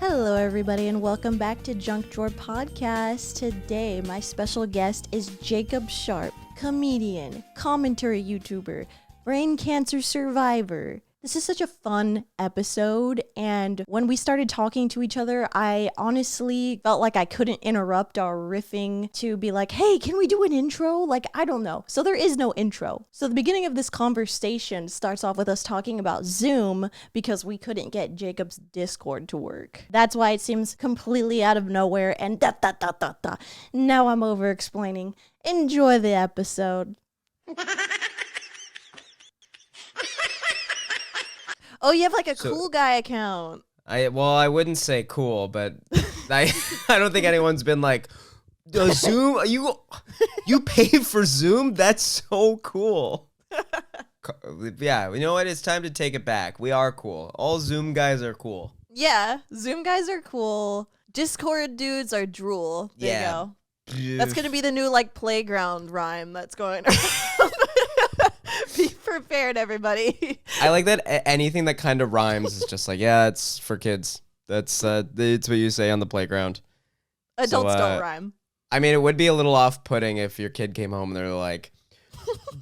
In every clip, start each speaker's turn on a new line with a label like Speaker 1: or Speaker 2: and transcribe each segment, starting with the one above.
Speaker 1: Hello, everybody, and welcome back to Junk Drawer Podcast. Today, my special guest is Jacob Sharpe, comedian, commentary YouTuber, brain cancer survivor. This is such a fun episode, and when we started talking to each other, I honestly felt like I couldn't interrupt our riffing to be like, hey, can we do an intro? Like, I don't know. So there is no intro. So the beginning of this conversation starts off with us talking about Zoom because we couldn't get Jacob's Discord to work. That's why it seems completely out of nowhere and da. Now I'm over-explaining. Enjoy the episode. Oh, you have like a cool guy account.
Speaker 2: I wouldn't say cool, but I don't think anyone's been like, Zoom, you pay for Zoom? That's so cool. Yeah, you know what? It's time to take it back. We are cool. All Zoom guys are cool.
Speaker 1: Yeah, Zoom guys are cool. Discord dudes are drool. There you go. That's going to be the new like playground rhyme that's going around. Be prepared, everybody.
Speaker 2: I like that anything that kind of rhymes is just like, yeah, it's for kids. It's what you say on the playground.
Speaker 1: Adults don't rhyme.
Speaker 2: I mean, it would be a little off-putting if your kid came home and they're like,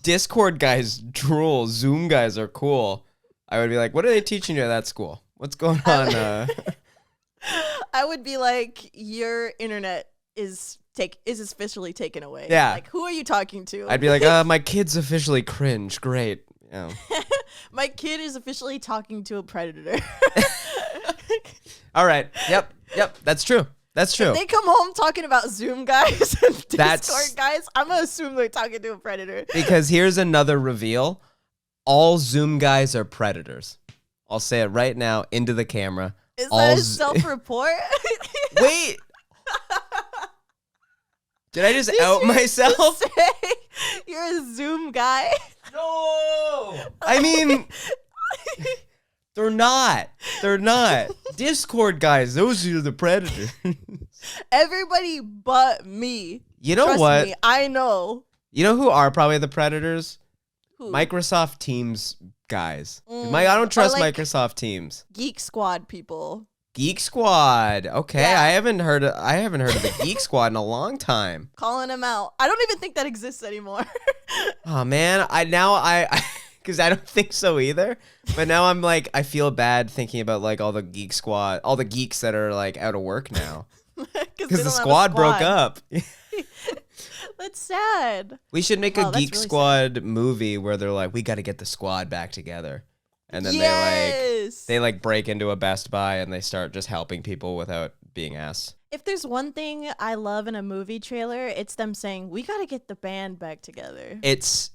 Speaker 2: Discord guys drool, Zoom guys are cool. I would be like, what are they teaching you at that school? What's going on?
Speaker 1: I would be like, your internet is officially taken away.
Speaker 2: Yeah.
Speaker 1: Like, who are you talking to?
Speaker 2: I'd be like, my kid's officially cringe. Great. Yeah.
Speaker 1: My kid is officially talking to a predator.
Speaker 2: All right. Yep. That's true. If
Speaker 1: they come home talking about Zoom guys and Discord guys, I'm going to assume they're talking to a predator.
Speaker 2: Because here's another reveal. All Zoom guys are predators. I'll say it right now into the camera.
Speaker 1: Is that a self-report?
Speaker 2: Wait. Did I just out myself?
Speaker 1: Just say you're a Zoom guy?
Speaker 2: No. I mean, they're not. Discord guys, those are the predators.
Speaker 1: Everybody but me.
Speaker 2: You know
Speaker 1: Trust
Speaker 2: what?
Speaker 1: me, I know.
Speaker 2: You know who are probably the predators?
Speaker 1: Who?
Speaker 2: Microsoft Teams guys. I don't trust like Microsoft Teams.
Speaker 1: Geek Squad people.
Speaker 2: Geek Squad. Okay,
Speaker 1: Yeah.
Speaker 2: I haven't heard of the Geek Squad in a long time.
Speaker 1: Calling them out. I don't even think that exists anymore.
Speaker 2: Oh man, I because I don't think so either. But now I'm like, I feel bad thinking about like all the Geek Squad, all the geeks that are like out of work now because the squad broke up.
Speaker 1: That's sad.
Speaker 2: We should make a Geek
Speaker 1: really
Speaker 2: Squad movie where they're like, we got to get the squad back together. And then they like break into a Best Buy and they start just helping people without being asked.
Speaker 1: If there's one thing I love in a movie trailer, it's them saying, we got to get the band back together.
Speaker 2: It's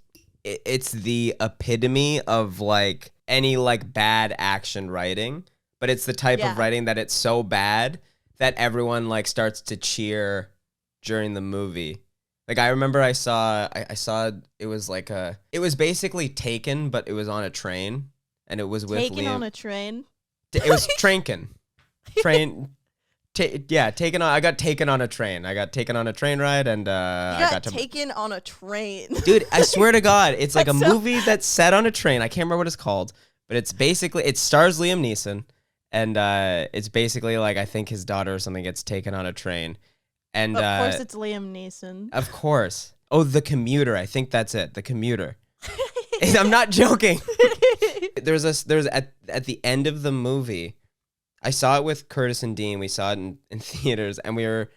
Speaker 2: the epitome of like any like bad action writing, but it's the type of writing that it's so bad that everyone like starts to cheer during the movie. Like I remember I saw it was basically Taken, but it was on a train. And it was with
Speaker 1: Taken
Speaker 2: Liam.
Speaker 1: on a train?
Speaker 2: It was Tranken. Taken on. I got taken on a train. I got taken on a train ride, and I got
Speaker 1: taken on a train.
Speaker 2: Dude, I swear to God, it's like a movie that's set on a train. I can't remember what it's called, but it stars Liam Neeson, and it's basically like I think his daughter or something gets taken on a train, and
Speaker 1: of course it's Liam Neeson.
Speaker 2: Of course. Oh, The Commuter. I think that's it. The Commuter. I'm not joking. There's at the end of the movie, I saw it with Curtis and Dean. We saw it in theaters, and we were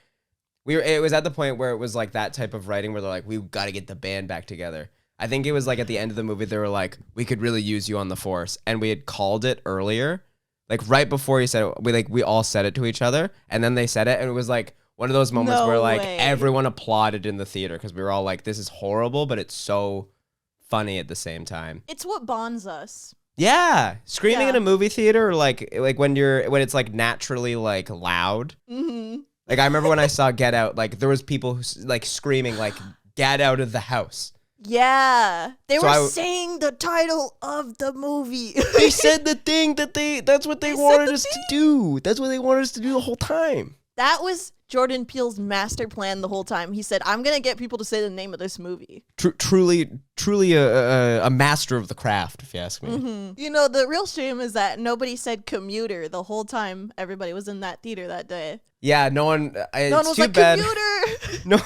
Speaker 2: it was at the point where it was like that type of writing where they're like, we've got to get the band back together. I think it was like at the end of the movie they were like, we could really use you on the force, and we had called it earlier, like right before he said it. We all said it to each other, and then they said it, and it was like one of those moments where like everyone applauded in the theater because we were all like, this is horrible, but it's so funny at the same time.
Speaker 1: It's what bonds us.
Speaker 2: Yeah, screaming in a movie theater, like when it's like naturally like loud.
Speaker 1: Mm-hmm.
Speaker 2: Like I remember when I saw Get Out, like there was people who, like screaming like "Get out of the house."
Speaker 1: Yeah, they were saying the title of the movie.
Speaker 2: They said the thing that's what they wanted us to do. That's what they wanted us to do the whole time.
Speaker 1: That was Jordan Peele's master plan the whole time. He said, I'm going to get people to say the name of this movie.
Speaker 2: Truly a master of the craft, if you ask me.
Speaker 1: Mm-hmm. You know, the real shame is that nobody said commuter the whole time everybody was in that theater that day.
Speaker 2: Yeah, no one was
Speaker 1: like,
Speaker 2: bad.
Speaker 1: Commuter!
Speaker 2: No.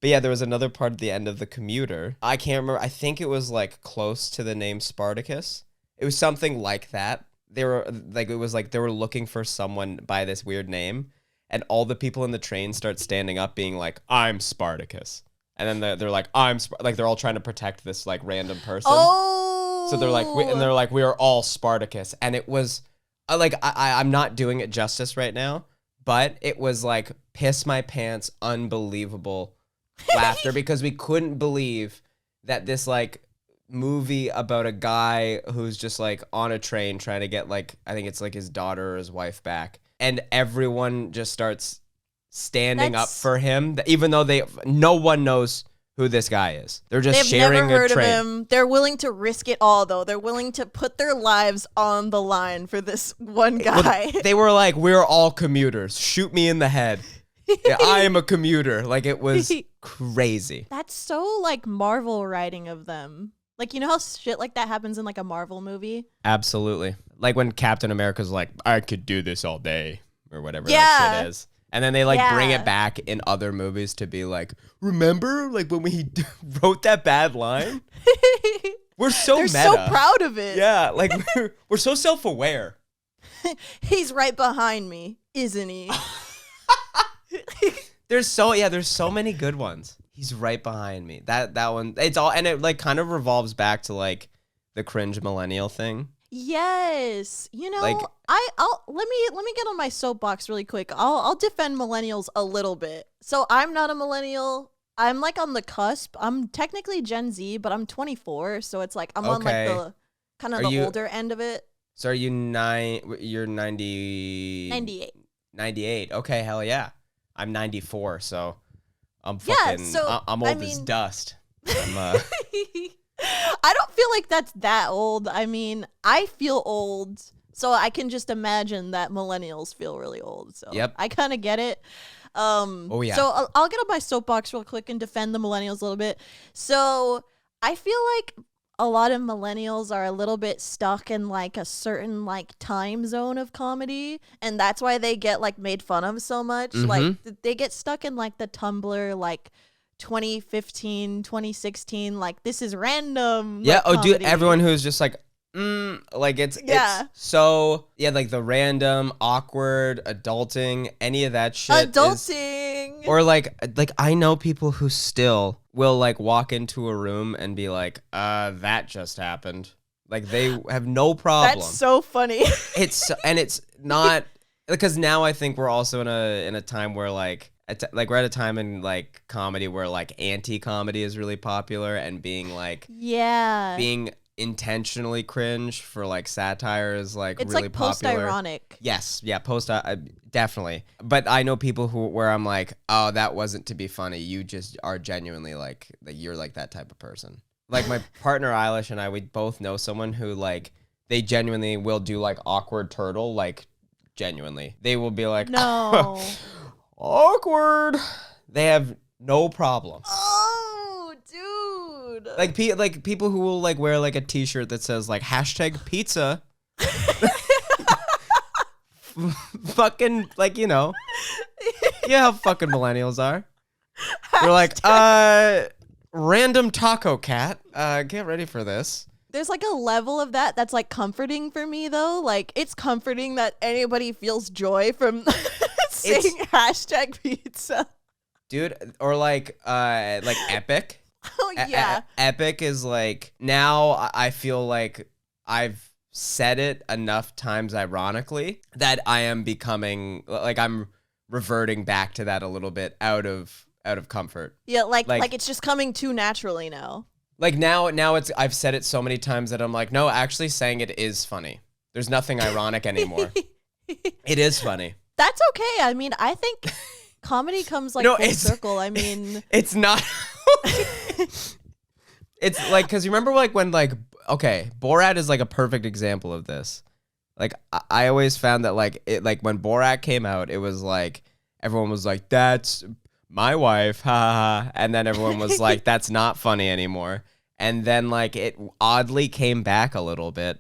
Speaker 2: But yeah, there was another part at the end of the commuter. I can't remember. I think it was like close to the name Spartacus. It was something like that. They were like, it was like they were looking for someone by this weird name, and all the people in the train start standing up being like, I'm Spartacus. And then they're like, like they're all trying to protect this like random person.
Speaker 1: Oh.
Speaker 2: So they're like, we are all Spartacus. And it was like, I'm not doing it justice right now, but it was like piss my pants, unbelievable laughter because we couldn't believe that this like movie about a guy who's just like on a train trying to get like, I think it's like his daughter or his wife back, and everyone just starts standing up for him, even though no one knows who this guy is. They're just sharing
Speaker 1: never heard
Speaker 2: a train.
Speaker 1: Of him. They're willing to risk it all, though. They're willing to put their lives on the line for this one guy.
Speaker 2: Well, they were like, we're all commuters. Shoot me in the head. Yeah, I am a commuter. Like, it was crazy.
Speaker 1: That's so like Marvel writing of them. Like, you know how shit like that happens in like a Marvel movie?
Speaker 2: Absolutely. Like when Captain America's like, I could do this all day or whatever that shit is. And then they like bring it back in other movies to be like, remember like when we wrote that bad line? We're so
Speaker 1: They're
Speaker 2: meta.
Speaker 1: so proud of it.
Speaker 2: Yeah, like we're so self-aware.
Speaker 1: He's right behind me, isn't he?
Speaker 2: There's so many good ones. He's right behind me. That one, it's all, and it like kind of revolves back to like the cringe millennial thing.
Speaker 1: Yes, you know,
Speaker 2: Like,
Speaker 1: I'll let me get on my soapbox really quick. I'll defend millennials a little bit. So I'm not a millennial. I'm like on the cusp. I'm technically Gen Z, but I'm 24, so it's like I'm on like the kind of the older end of it.
Speaker 2: So are you you're 98. 98. Okay, hell yeah. I'm 94, so I'm fucking I'm old as dust.
Speaker 1: I don't feel like that's that old. I mean, I feel old, so I can just imagine that millennials feel really old. So
Speaker 2: yep.
Speaker 1: I kind of get it.
Speaker 2: Oh yeah.
Speaker 1: So I'll get on my soapbox real quick and defend the millennials a little bit. So I feel like a lot of millennials are a little bit stuck in like a certain like time zone of comedy, and that's why they get like made fun of so much.
Speaker 2: Mm-hmm.
Speaker 1: Like they get stuck in like the Tumblr like 2015, 2016, like this is random.
Speaker 2: Yeah,
Speaker 1: like,
Speaker 2: dude, everyone who's just like, like it's so, yeah, like the random, awkward, adulting, any of that shit.
Speaker 1: Adulting.
Speaker 2: Or like I know people who still will like walk into a room and be like, that just happened. Like they have no problem.
Speaker 1: That's so funny.
Speaker 2: It's not, because now I think we're also in a time where like we're at a time in like comedy where like anti-comedy is really popular, and being like being intentionally cringe for like satire is like
Speaker 1: it's
Speaker 2: really
Speaker 1: like
Speaker 2: popular.
Speaker 1: post-ironic.
Speaker 2: Yes, yeah, definitely. But I know people where I'm like, oh, that wasn't to be funny. You just are genuinely like you're like that type of person. Like my partner Eilish and I, we both know someone who like they genuinely will do like awkward turtle, like genuinely. They will be like,
Speaker 1: no.
Speaker 2: Awkward. They have no problem.
Speaker 1: Oh, dude.
Speaker 2: Like people who will like wear like a t-shirt that says like #pizza. Fucking like, you know. Yeah, how fucking millennials are. They're like, random taco cat. Get ready for this.
Speaker 1: There's like a level of that's like comforting for me though. Like it's comforting that anybody feels joy from saying #pizza.
Speaker 2: Dude, or like epic.
Speaker 1: Oh yeah.
Speaker 2: Epic is like, now I feel like I've said it enough times ironically that I am becoming like I'm reverting back to that a little bit out of comfort.
Speaker 1: Yeah, like it's just coming too naturally now.
Speaker 2: Like now it's I've said it so many times that I'm like, no, actually saying it is funny. There's nothing ironic anymore. It is funny.
Speaker 1: That's okay. I mean, I think comedy comes like full circle. I mean,
Speaker 2: it's not. It's like, because you remember like when like, okay, Borat is like a perfect example of this. Like I always found that like when Borat came out, it was like everyone was like, "That's my wife," ha ha ha. And then everyone was like, "That's not funny anymore." And then like it oddly came back a little bit.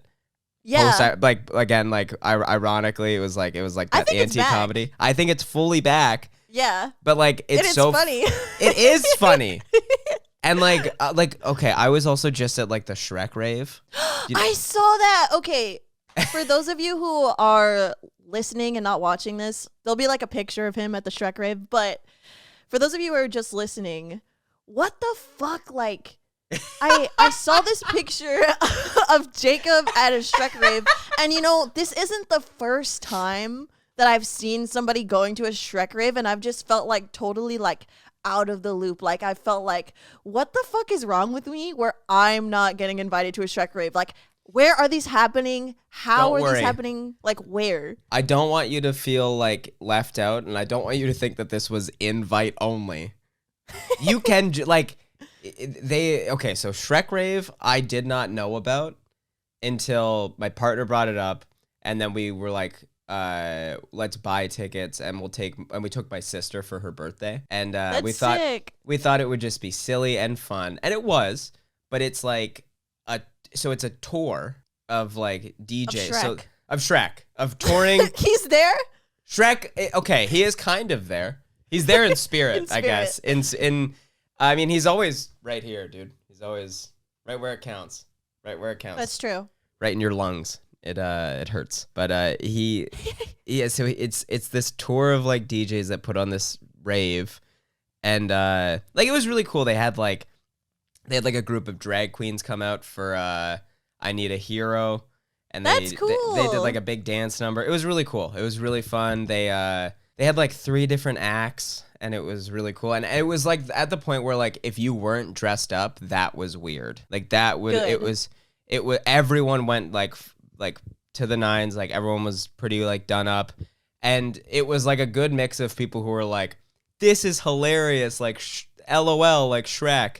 Speaker 1: Yeah.
Speaker 2: Like again, like ironically, it was like that anti-comedy. I think it's fully back.
Speaker 1: Yeah.
Speaker 2: But like it's so
Speaker 1: funny.
Speaker 2: It is funny. And like okay, I was also just at like the Shrek rave.
Speaker 1: I saw that. Okay. For those of you who are listening and not watching this, there'll be like a picture of him at the Shrek rave, but for those of you who are just listening, what the fuck, like I saw this picture of Jacob at a Shrek rave, and you know, this isn't the first time that I've seen somebody going to a Shrek rave, and I've just felt like totally like out of the loop. Like I felt like, what the fuck is wrong with me where I'm not getting invited to a Shrek rave? Like, where are these happening? How are these happening? Like, where?
Speaker 2: I don't want you to feel like left out, and I don't want you to think that this was invite only. You can like okay, so Shrek rave I did not know about until my partner brought it up, and then we were like, let's buy tickets, and we took my sister for her birthday, and we thought it would just be silly and fun, and it was, but it's like it's a tour of like DJs of Shrek of touring.
Speaker 1: He's there.
Speaker 2: Shrek, okay, he is kind of there. He's there in spirit, I guess. I mean, he's always right here, dude. He's always right where it counts. Right where it counts.
Speaker 1: That's true.
Speaker 2: Right in your lungs. It hurts. But so it's this tour of like DJs that put on this rave, and like it was really cool. They had like a group of drag queens come out for I Need a Hero, and
Speaker 1: that's cool.
Speaker 2: They did like a big dance number. It was really cool. It was really fun. They had like 3 different acts, and it was really cool. And it was like at the point where like if you weren't dressed up, that was weird. Like that would it was everyone went like to the nines. Like everyone was pretty like done up, and it was like a good mix of people who were like, "This is hilarious," like LOL, like Shrek.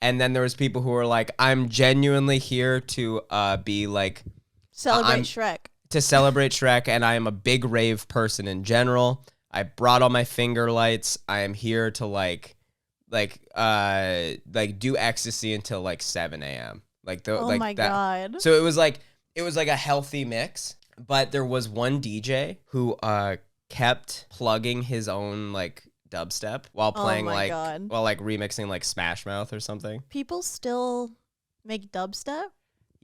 Speaker 2: And then there was people who were like, I'm genuinely here to be like
Speaker 1: celebrate Shrek.
Speaker 2: To celebrate Shrek, and I am a big rave person in general. I brought all my finger lights. I am here to like do ecstasy until like 7 a.m.
Speaker 1: Oh my god.
Speaker 2: So it was like a healthy mix, but there was one DJ who kept plugging his own like dubstep while playing while remixing like Smash Mouth or something.
Speaker 1: People still make dubstep?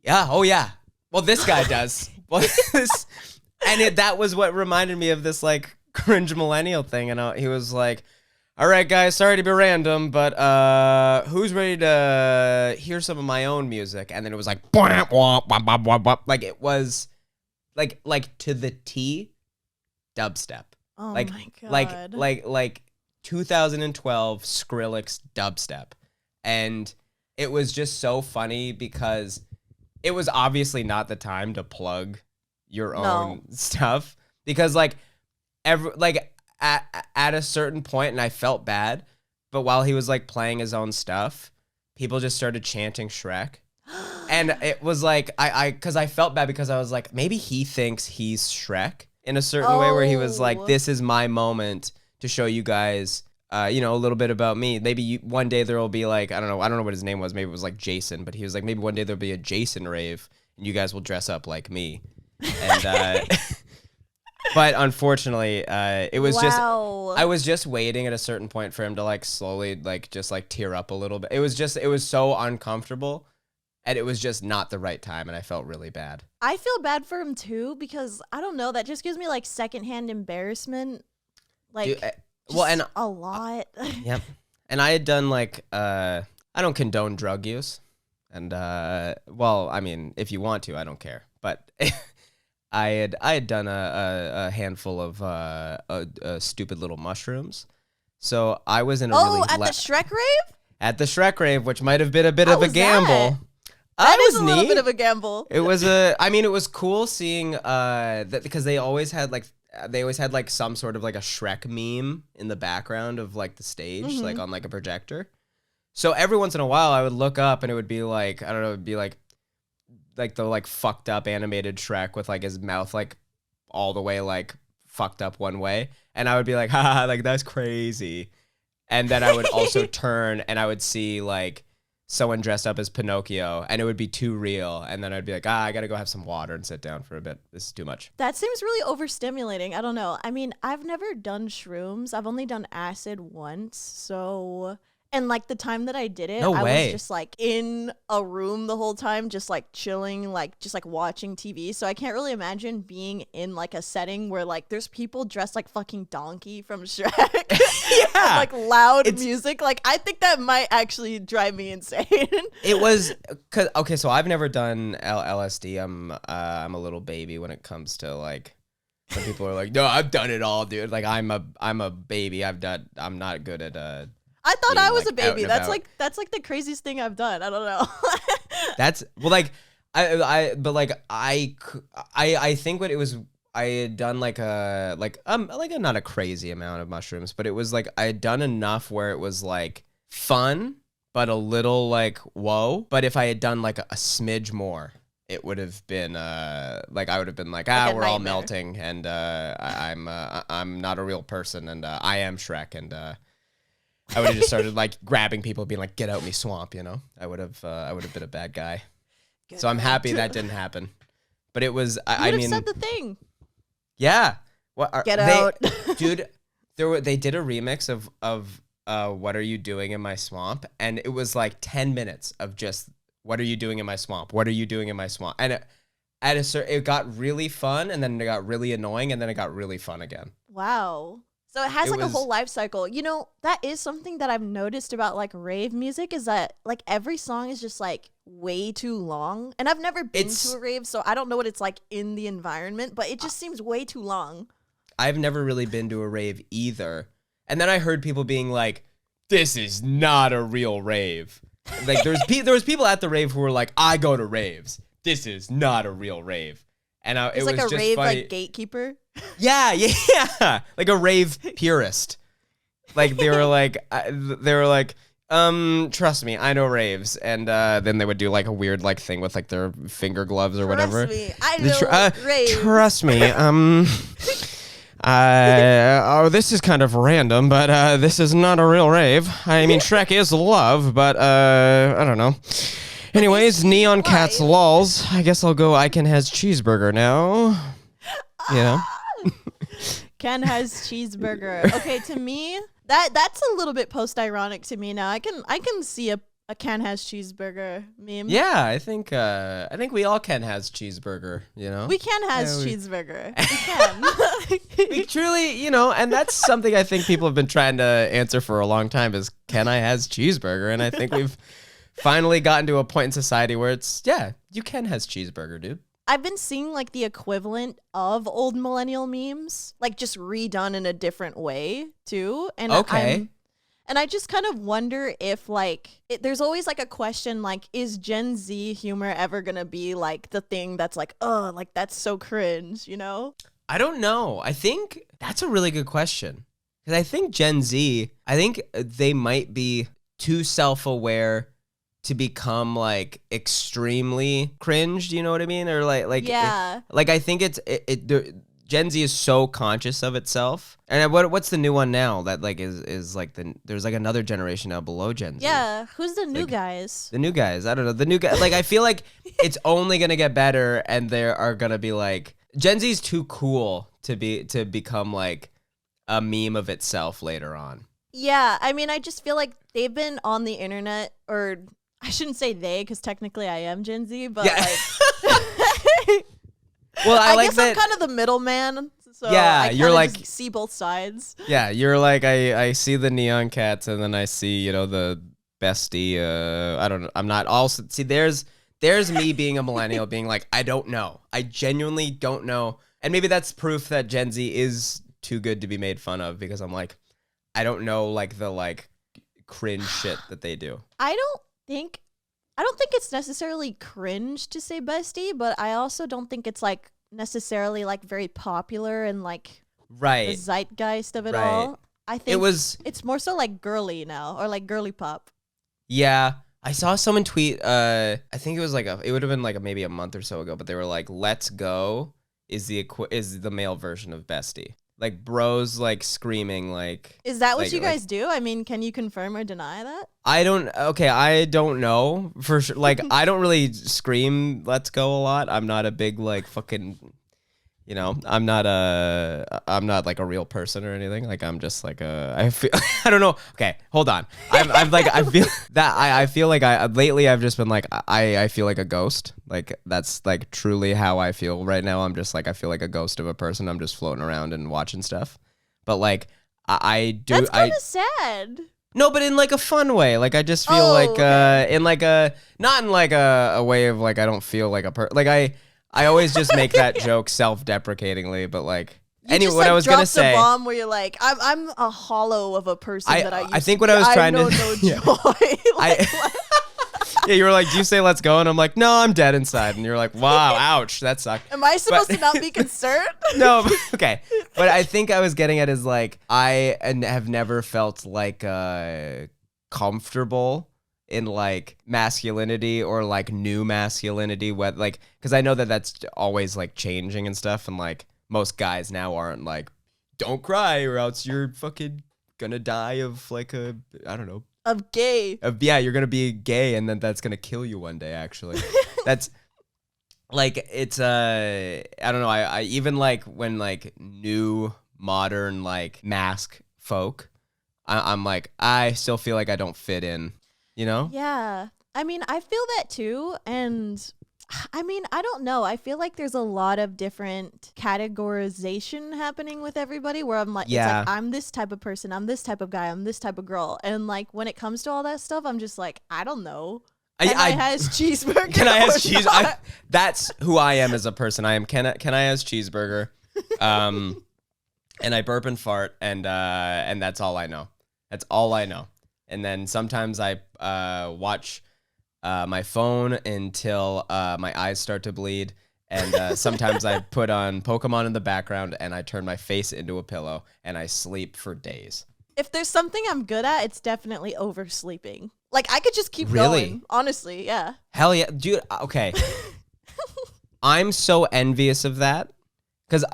Speaker 2: Yeah. Oh yeah. Well, this guy does. Well, that was what reminded me of this like cringe millennial thing. And he was like, "All right, guys, sorry to be random, but who's ready to hear some of my own music?" And then it was like, like it was like to the T dubstep.
Speaker 1: Oh
Speaker 2: like,
Speaker 1: my god.
Speaker 2: Like 2012 Skrillex dubstep. And it was just so funny because it was obviously not the time to plug your own stuff, because like at a certain point, and I felt bad, but while he was like playing his own stuff, people just started chanting Shrek. And it was like because I felt bad, because I was like, maybe he thinks he's Shrek in a certain way, where he was like, this is my moment to show you guys, a little bit about me. Maybe one day there will be like, I don't know what his name was. Maybe it was like Jason, but he was like, maybe one day there'll be a Jason rave, and you guys will dress up like me. And but unfortunately, it was just, I was just waiting at a certain point for him to like slowly like just like tear up a little bit. It was so uncomfortable, and it was just not the right time, and I felt really bad.
Speaker 1: I feel bad for him too, because I don't know, that just gives me like secondhand embarrassment. Like, and a lot.
Speaker 2: Yep. And I had done like, I don't condone drug use, and well, I mean, if you want to, I don't care. But I had done a handful of stupid little mushrooms, so I was in a
Speaker 1: at the Shrek rave.
Speaker 2: At the Shrek rave, which might have been a bit of a gamble.
Speaker 1: That is a little bit of a gamble.
Speaker 2: It was it was cool seeing that, because they always had like some sort of like a Shrek meme in the background of like the stage, like on like a projector. So every once in a while I would look up, and it would be like, I don't know, it'd be like the like fucked up animated Shrek with like his mouth like all the way like fucked up one way, and I would be like, ha, like that's crazy. And then I would also turn and I would see like someone dressed up as Pinocchio, and it would be too real. And then I'd be like, I gotta go have some water and sit down for a bit. This is too much.
Speaker 1: That seems really overstimulating. I don't know. I mean, I've never done shrooms. I've only done acid once. So, and like the time that I did it,
Speaker 2: No
Speaker 1: I
Speaker 2: way.
Speaker 1: was just like in a room the whole time, just like chilling, like just like watching TV. So I can't really imagine being in like a setting where like there's people dressed like fucking Donkey from Shrek.
Speaker 2: Yeah.
Speaker 1: Like loud music. Like I think that might actually drive me insane.
Speaker 2: It was okay. So I've never done LSD. I'm a little baby when it comes to like. Some people are like, no, I've done it all, dude. Like I'm a baby. I'm not good at
Speaker 1: I thought
Speaker 2: being,
Speaker 1: I was
Speaker 2: like,
Speaker 1: a baby.
Speaker 2: out and
Speaker 1: That's like the craziest thing I've done. I don't know.
Speaker 2: That's well, like but like I think what it was. I had done like a not a crazy amount of mushrooms, but it was like I had done enough where it was like fun, but a little like whoa. But if I had done like a smidge more, it would have been like I would have been like we're all melting, and I'm not a real person, and I am Shrek, and I would have just started like grabbing people, being like, "Get out me swamp," you know. I would have been a bad guy. So I'm happy that didn't happen. But it was I mean
Speaker 1: said the thing.
Speaker 2: Yeah.
Speaker 1: Get out.
Speaker 2: Dude, they did a remix of What Are You Doing in My Swamp, and it was like 10 minutes of just what are you doing in my swamp? What are you doing in my swamp? And it got really fun, and then it got really annoying, and then it got really fun again.
Speaker 1: Wow. So it has a whole life cycle. You know, that is something that I've noticed about like rave music is that like every song is just like way too long. And I've never been to a rave, so I don't know what it's like in the environment, but it just seems way too long.
Speaker 2: I've never really been to a rave either. And then I heard people being like, this is not a real rave. Like there was people at the rave who were like, I go to raves. This is not a real rave. And it was
Speaker 1: like a
Speaker 2: just
Speaker 1: rave
Speaker 2: funny.
Speaker 1: like gatekeeper.
Speaker 2: Yeah, like a rave purist. Like they were like, trust me, I know raves, and then they would do like a weird like thing with like their finger gloves or whatever.
Speaker 1: Trust me, I know raves.
Speaker 2: Trust me, this is kind of random, but this is not a real rave. I mean, Shrek is love, but I don't know. Anyways, Neon Cat's lols. I guess I'll go Ken has cheeseburger now. Yeah.
Speaker 1: Ken has cheeseburger. Okay, to me, that's a little bit post-ironic to me now. I can see a Ken has cheeseburger meme.
Speaker 2: Yeah, I think we all Ken has cheeseburger, you know?
Speaker 1: We Ken has cheeseburger. We can.
Speaker 2: We truly, you know, and that's something I think people have been trying to answer for a long time is Ken I has cheeseburger, and I think we've finally gotten to a point in society where it's, yeah, you Ken has cheeseburger, dude.
Speaker 1: I've been seeing like the equivalent of old millennial memes, like just redone in a different way too. And
Speaker 2: okay.
Speaker 1: And I just kind of wonder if like there's always like a question like, is Gen Z humor ever gonna be like the thing that's like, oh, like that's so cringe, you know?
Speaker 2: I don't know. I think that's a really good question. Because I think Gen Z, I think they might be too self-aware to become like extremely cringe, you know what I mean? Or like
Speaker 1: yeah.
Speaker 2: I think Gen Z is so conscious of itself. And what's the new one now that like is like there's like another generation now below Gen Z.
Speaker 1: Yeah, who's the new guys?
Speaker 2: The new guys, I don't know. The new guy, like I feel like it's only gonna get better, and there are gonna be like Gen Z's too cool to become like a meme of itself later on.
Speaker 1: Yeah, I mean, I just feel like they've been on the internet, or I shouldn't say they, because technically I am Gen Z, but
Speaker 2: yeah.
Speaker 1: like,
Speaker 2: well, I like
Speaker 1: guess
Speaker 2: that.
Speaker 1: I'm kind of the middleman, so
Speaker 2: yeah,
Speaker 1: I
Speaker 2: you're like
Speaker 1: see both sides.
Speaker 2: Yeah, you're like I see the neon cats, and then I see the bestie. I don't know. I'm not also see. There's me being a millennial, being like I don't know. I genuinely don't know, and maybe that's proof that Gen Z is too good to be made fun of, because I'm like I don't know like the like cringe shit that they do.
Speaker 1: I don't think it's necessarily cringe to say bestie, but I also don't think it's like necessarily like very popular and like the zeitgeist of it all. I think it's more so like girly now, or like girly pop.
Speaker 2: Yeah, I saw someone tweet. I think it was like it would have been like maybe a month or so ago, but they were like, "Let's go" is the male version of bestie. like bros like screaming like.
Speaker 1: Is that what
Speaker 2: like,
Speaker 1: you guys do? I mean, can you confirm or deny that?
Speaker 2: I don't know for sure. Like, I don't really scream "Let's go" a lot. I'm not a big like fucking, I'm not like a real person or anything. Like, I'm just like I feel I don't know. Okay, hold on. I'm like I feel that I feel like lately I've just been like I feel like a ghost. Like, that's like truly how I feel right now. I'm just like I feel like a ghost of a person. I'm just floating around and watching stuff. But like I do.
Speaker 1: That's kind of sad.
Speaker 2: No, but in like a fun way. Like, I just feel in like not in like a way of like I don't feel like a like I always just make that joke self-deprecatingly, but like anyway, what I was gonna say.
Speaker 1: A bomb where you're like, I'm a hollow of a person that I used
Speaker 2: I think
Speaker 1: to
Speaker 2: what
Speaker 1: be.
Speaker 2: I was trying
Speaker 1: know
Speaker 2: to
Speaker 1: no joy.
Speaker 2: Yeah, you were like, do you say let's go? And I'm like, no, I'm dead inside. And you're like, wow, ouch, that sucked.
Speaker 1: Am I supposed to not be concerned?
Speaker 2: No, okay. But I think I was getting at is like, I have never felt like comfortable in like masculinity or like new masculinity. Like, because I know that that's always like changing and stuff. And like most guys now aren't like, don't cry or else you're fucking gonna die of like I don't know.
Speaker 1: Of gay.
Speaker 2: Yeah, you're gonna be gay, and then that's gonna kill you one day. Actually, that's like it's I don't know. I even like when like new modern like mask folk, I'm like I still feel like I don't fit in.
Speaker 1: Yeah, I mean I feel that too, and I mean, I don't know. I feel like there's a lot of different categorization happening with everybody where I'm like,
Speaker 2: Yeah.
Speaker 1: it's like, I'm this type of person, I'm this type of guy, I'm this type of girl. And like, when it comes to all that stuff, I'm just like, I don't know. Can I has cheeseburger?
Speaker 2: Can I has cheese? That's who I am as a person. I am can I has cheeseburger, and I burp and fart, and that's all I know. That's all I know. And then sometimes I watch my phone until my eyes start to bleed, and sometimes I put on Pokemon in the background and I turn my face into a pillow and I sleep for days.
Speaker 1: If there's something I'm good at, it's definitely oversleeping. Like, I could just keep
Speaker 2: Really?
Speaker 1: going. Honestly, yeah.
Speaker 2: Hell yeah, dude. Okay. I'm so envious of that because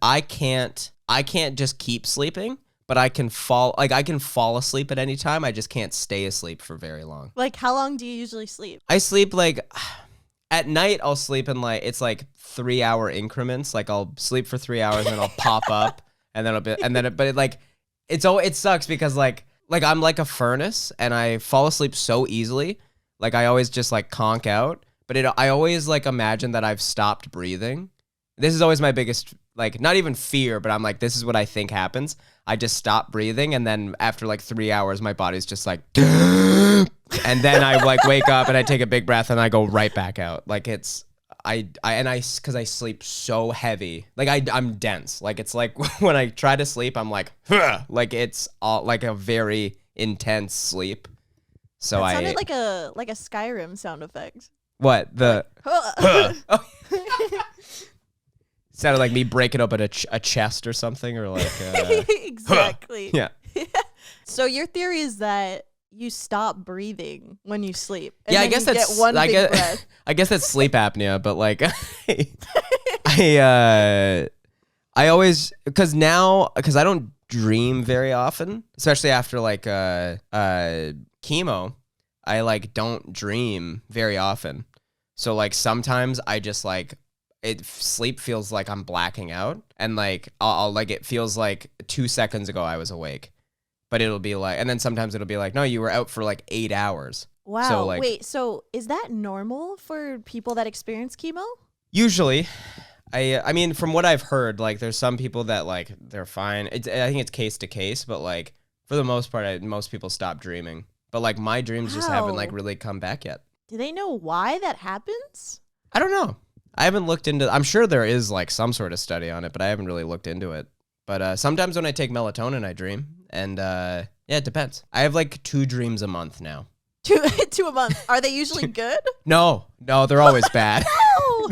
Speaker 2: I can't just keep sleeping. But I can fall asleep at any time. I just can't stay asleep for very long.
Speaker 1: Like, how long do you usually sleep?
Speaker 2: I sleep like at night. I'll sleep in like it's like 3-hour increments. Like I'll sleep for 3 hours and then I'll pop up and then it sucks because like I'm like a furnace and I fall asleep so easily. Like I always just like conk out. But I always like imagine that I've stopped breathing. This is always my biggest like not even fear, but I'm like this is what I think happens. I just stop breathing, and then after like 3 hours, my body's just like, and then I like wake up and I take a big breath and I go right back out. Like because I sleep so heavy, like I'm dense. Like it's like when I try to sleep, I'm like, huh! Like it's all like a very intense sleep. So
Speaker 1: that sounded like a Skyrim sound effect.
Speaker 2: What the?
Speaker 1: Like,
Speaker 2: Sounded like me breaking up a chest or something, or like
Speaker 1: exactly.
Speaker 2: Yeah.
Speaker 1: So your theory is that you stop breathing when you sleep. And
Speaker 2: yeah,
Speaker 1: then
Speaker 2: I guess
Speaker 1: you
Speaker 2: that's
Speaker 1: get one big breath.
Speaker 2: I guess that's sleep apnea, but like I always because I don't dream very often, especially after like chemo. I like don't dream very often, so like sometimes I just like. Sleep feels like I'm blacking out, and like I'll like it feels like 2 seconds ago I was awake, but it'll be like, and then sometimes it'll be like, no, you were out for like 8 hours.
Speaker 1: Wow.
Speaker 2: So, like,
Speaker 1: wait, so is that normal for people that experience chemo?
Speaker 2: Usually, I mean, from what I've heard, like there's some people that like they're fine. I think it's case to case, but like for the most part, most people stop dreaming. But like my dreams just haven't like really come back yet.
Speaker 1: Do they know why that happens?
Speaker 2: I don't know. I haven't looked into. I'm sure there is like some sort of study on it, but I haven't really looked into it. But sometimes when I take melatonin, I dream, and yeah, it depends. I have like 2 dreams a month now.
Speaker 1: Two a month. Are they usually good?
Speaker 2: No, they're always bad.
Speaker 1: No.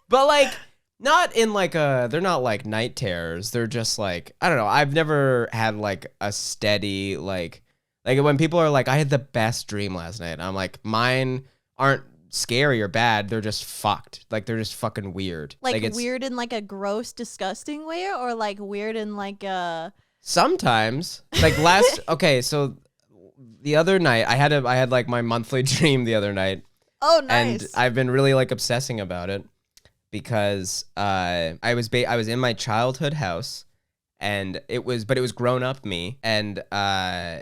Speaker 2: But like not in like they're not like night terrors. They're just like I don't know. I've never had like a steady like when people are like I had the best dream last night. I'm like mine aren't scary or bad. They're just fucked. Like they're just fucking weird.
Speaker 1: Like
Speaker 2: it's
Speaker 1: weird in like a gross, disgusting way, or like weird in like a.
Speaker 2: Sometimes, like okay, so the other night I had like my monthly dream the other night.
Speaker 1: Oh, nice.
Speaker 2: And I've been really like obsessing about it because I was in my childhood house, and it was grown up me, and I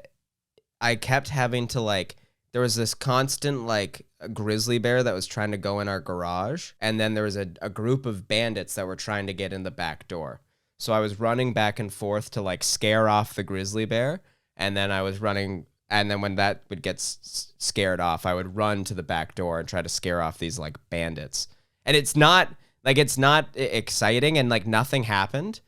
Speaker 2: kept having to like, there was this constant like a grizzly bear that was trying to go in our garage, and then there was a group of bandits that were trying to get in the back door. So I was running back and forth to like scare off the grizzly bear, and then I was running, and then when that would get scared off, I would run to the back door and try to scare off these like bandits. And it's not exciting, and like nothing happened,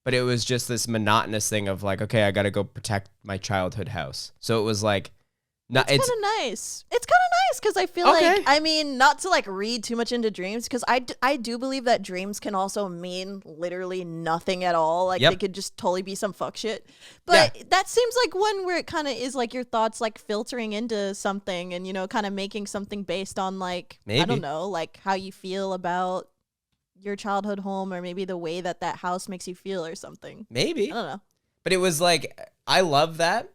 Speaker 2: but it was just this monotonous thing of like, okay, I got to go protect my childhood house. So it was like, no,
Speaker 1: it's kind of nice. It's kind of nice because I feel like, I mean, not to like read too much into dreams, because I do believe that dreams can also mean literally nothing at all. Like they could just totally be some fuck shit. But that seems like one where it kind of is like your thoughts like filtering into something, and, you know, kind of making something based on like, I don't know, like how you feel about your childhood home, or maybe the way that house makes you feel or something.
Speaker 2: Maybe.
Speaker 1: I don't know.
Speaker 2: But it was like, I love that.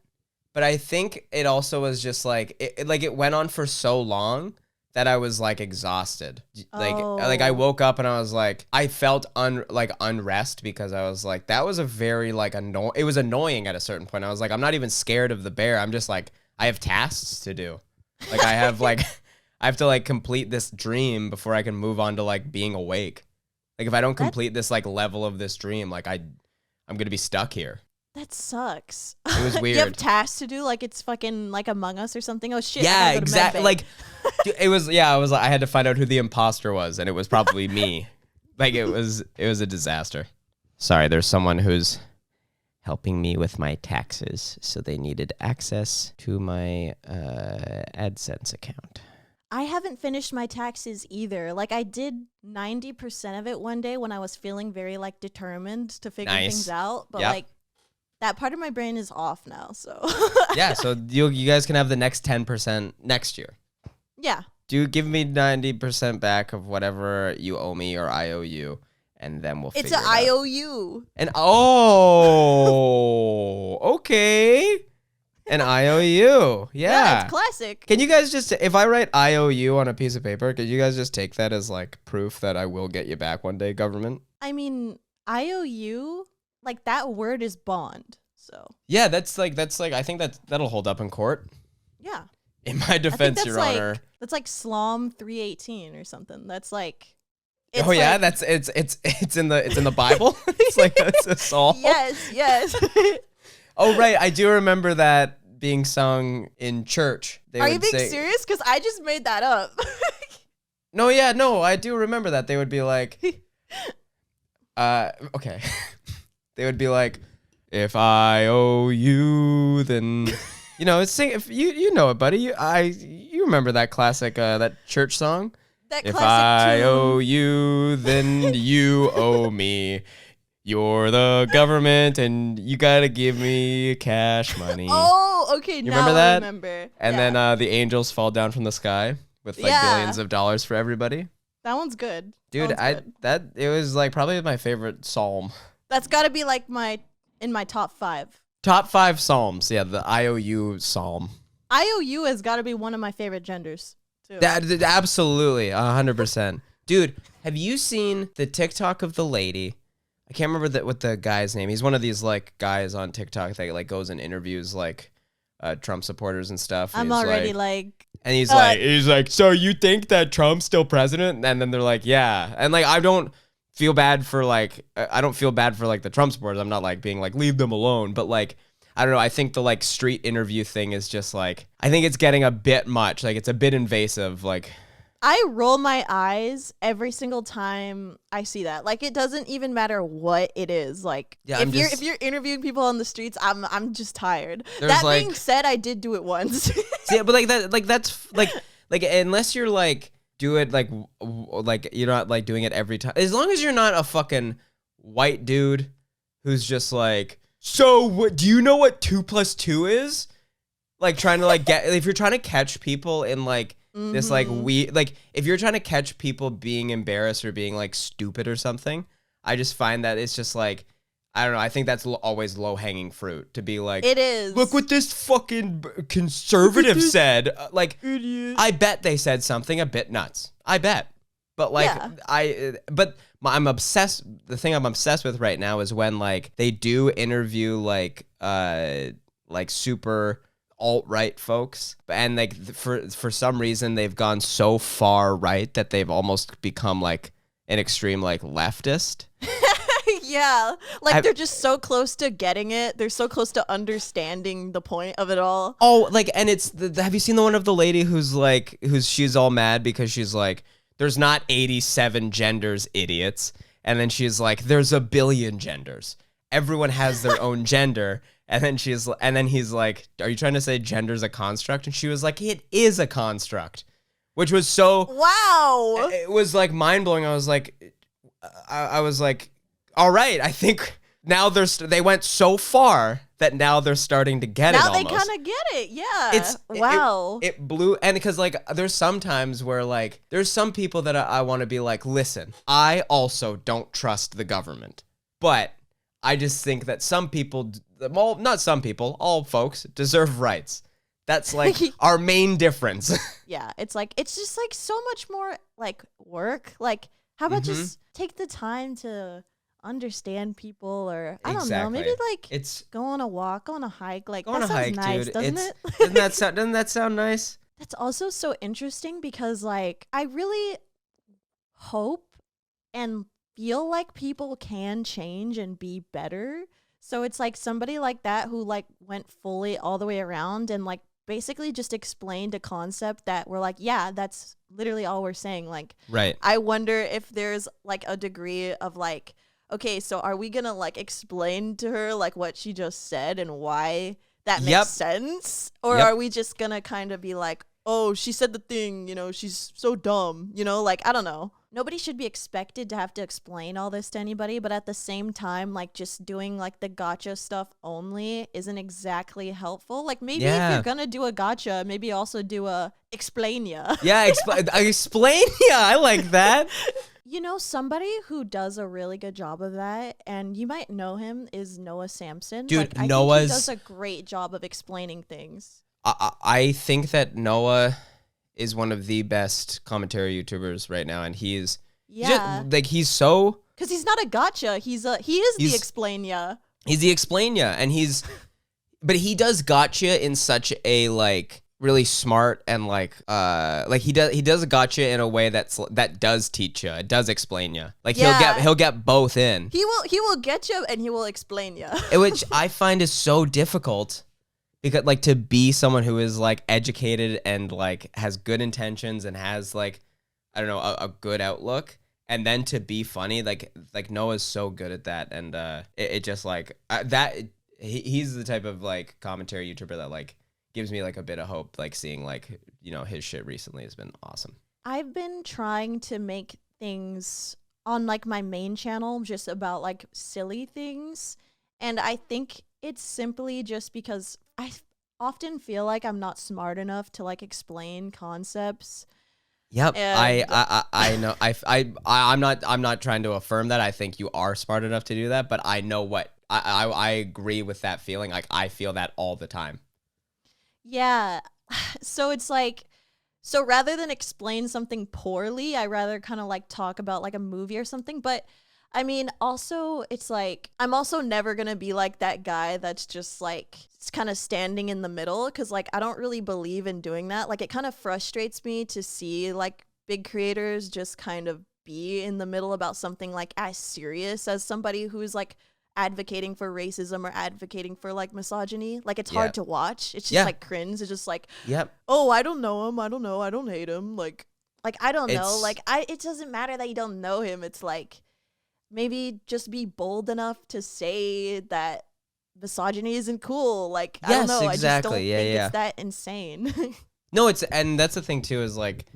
Speaker 2: But I think it also was just like, it went on for so long that I was like exhausted. Like I woke up and I was like, I felt unrest, because I was like, that was a very like it was annoying at a certain point. I was like, I'm not even scared of the bear. I'm just like, I have tasks to do. Like I have like, I have to like complete this dream before I can move on to like being awake. Like if I don't complete this like level of this dream, like I'm going to be stuck here.
Speaker 1: That sucks.
Speaker 2: It was weird.
Speaker 1: You have tasks to do, like it's fucking like Among Us or something. Oh shit!
Speaker 2: Yeah, exactly. Like, it was. Yeah, I was. I had to find out who the imposter was, and it was probably me. Like it was a disaster. Sorry, there's someone who's helping me with my taxes, so they needed access to my AdSense account.
Speaker 1: I haven't finished my taxes either. Like I did 90% of it one day when I was feeling very like determined to figure things out, but like. That part of my brain is off now, so.
Speaker 2: Yeah, so you guys can have the next 10% next year.
Speaker 1: Yeah.
Speaker 2: Do give me 90% back of whatever you owe me or I owe you, and then we'll figure it out.
Speaker 1: It's an IOU.
Speaker 2: Okay. An IOU.
Speaker 1: Yeah, it's classic.
Speaker 2: Can you guys just, if I write IOU on a piece of paper, could you guys just take that as like proof that I will get you back one day, government?
Speaker 1: I mean, IOU... Like that word is bond, so.
Speaker 2: Yeah, that's like I think that'll hold up in court.
Speaker 1: Yeah.
Speaker 2: In my defense, Your Honor.
Speaker 1: That's like Slom 318 or something. That's like.
Speaker 2: Oh yeah, that's it's in the Bible. It's like it's a psalm.
Speaker 1: Yes.
Speaker 2: Oh right, I do remember that being sung in church.
Speaker 1: Are you being serious? Because I just made that up.
Speaker 2: No, I do remember that. They would be like, okay. They would be like, if I owe you, then, you know, sing. If you know it, buddy. You remember that classic that church song? If I owe you, then you owe me. You're the government, and you gotta give me cash money.
Speaker 1: Oh, okay.
Speaker 2: You remember that?
Speaker 1: I remember.
Speaker 2: And then the angels fall down from the sky with like billions of dollars for everybody.
Speaker 1: That one's good,
Speaker 2: dude. It was like probably my favorite psalm.
Speaker 1: That's got to be like in my top 5.
Speaker 2: Top 5 psalms. Yeah, the IOU psalm.
Speaker 1: IOU has got to be one of my favorite genders, too.
Speaker 2: Absolutely, 100%. Dude, have you seen the TikTok of the lady? I can't remember what the guy's name. He's one of these like guys on TikTok that like goes and interviews like Trump supporters and stuff. And
Speaker 1: I'm already like.
Speaker 2: And he's like, so you think that Trump's still president? And then they're like, yeah. And like, I don't feel bad for like the Trump supporters. I'm not like being like, leave them alone. But like, I don't know. I think the like street interview thing is just like, I think it's getting a bit much. Like it's a bit invasive. Like
Speaker 1: I roll my eyes every single time I see that. Like it doesn't even matter what it is. Like if you're interviewing people on the streets, I'm just tired. That being said, I did do it once.
Speaker 2: Yeah, but that's unless you're like, do it like you're not like doing it every time. As long as you're not a fucking white dude who's just like, so what? Do you know what 2 + 2 is? Like trying to like get, if you're trying to catch people in like This like if you're trying to catch people being embarrassed or being like stupid or something, I just find that it's just like, I don't know. I think that's always low hanging fruit to be like,
Speaker 1: it is.
Speaker 2: Look what this fucking conservative said. Like,
Speaker 1: idiot.
Speaker 2: I bet they said something a bit nuts. I bet. But like, I'm obsessed. The thing I'm obsessed with right now is when like they do interview like super alt-right folks, and like for some reason they've gone so far right that they've almost become like an extreme like leftist.
Speaker 1: Yeah, like they're just so close to getting it. They're so close to understanding the point of it all.
Speaker 2: Oh, like, and it's have you seen the one of the lady she's all mad because she's like, there's not 87 genders, idiots. And then she's like, there's a billion genders. Everyone has their own gender. And then he's like, are you trying to say gender's a construct? And she was like, it is a construct, which was so,
Speaker 1: wow.
Speaker 2: It was like mind blowing. I was like, all right, I think now they went so far that now they're starting to get it
Speaker 1: Now
Speaker 2: almost.
Speaker 1: they kind of get it, yeah. Wow.
Speaker 2: It blew, and because like there's some times where like there's some people that I want to be like, listen, I also don't trust the government, but I just think that some people, not some people, all folks deserve rights. That's like our main difference.
Speaker 1: Yeah, it's just like so much more like work. Like, how about just take the time to understand people, or I don't know, maybe like go on a walk, go on a hike, like that sounds nice, dude. Doesn't it?
Speaker 2: Doesn't that sound nice?
Speaker 1: That's also so interesting because like I really hope and feel like people can change and be better. So it's like somebody like that who like went fully all the way around and like basically just explained a concept that we're like, yeah, that's literally all we're saying. Like,
Speaker 2: right.
Speaker 1: I wonder if there's like a degree of like, okay, so are we gonna like explain to her like what she just said and why that makes sense? Or are we just gonna kind of be like, oh, she said the thing, you know, she's so dumb, you know, like, I don't know. Nobody should be expected to have to explain all this to anybody, but at the same time, like just doing like the gotcha stuff only isn't exactly helpful. Like maybe if you're gonna do a gotcha, maybe also do a explain ya.
Speaker 2: Yeah, explain ya. I like that.
Speaker 1: You know, somebody who does a really good job of that, and you might know him, is Noah Samson.
Speaker 2: Dude,
Speaker 1: like, I think he does a great job of explaining things.
Speaker 2: I think that Noah is one of the best commentary YouTubers right now, and he's he's so,
Speaker 1: because he's not a gotcha. He is the explain ya.
Speaker 2: He's the explain ya, and but he does gotcha in such a like really smart and like he does a gotcha in a way that does teach you. It does explain you. Like he'll get both in.
Speaker 1: He will get you and he will explain you.
Speaker 2: Which I find is so difficult. Because like to be someone who is like educated and like has good intentions and has like, I don't know, a good outlook, and then to be funny, like Noah's so good at that, and it just like that he's the type of like commentary YouTuber that like gives me like a bit of hope, like seeing like, you know, his shit recently has been awesome.
Speaker 1: I've been trying to make things on like my main channel just about like silly things, and I think it's simply just because I often feel like I'm not smart enough to like explain concepts.
Speaker 2: Yep. I know. I'm not trying to affirm that. I think you are smart enough to do that, but I know what I agree with that feeling. Like I feel that all the time. Yeah.
Speaker 1: So it's like, so rather than explain something poorly, I rather kind of like talk about like a movie or something. But I mean, also, it's like, I'm also never going to be like that guy that's just like kind of standing in the middle, because like I don't really believe in doing that. Like it kind of frustrates me to see like big creators just kind of be in the middle about something like as serious as somebody who's like advocating for racism or advocating for like misogyny. Like it's hard to watch. It's just like cringe. It's just like, oh, I don't know him. I don't know. I don't hate him. Like I don't know. Like it doesn't matter that you don't know him. It's like, maybe just be bold enough to say that misogyny isn't cool. Like, I don't know.
Speaker 2: Exactly.
Speaker 1: I just don't think it's that insane.
Speaker 2: No, and that's the thing too, is like,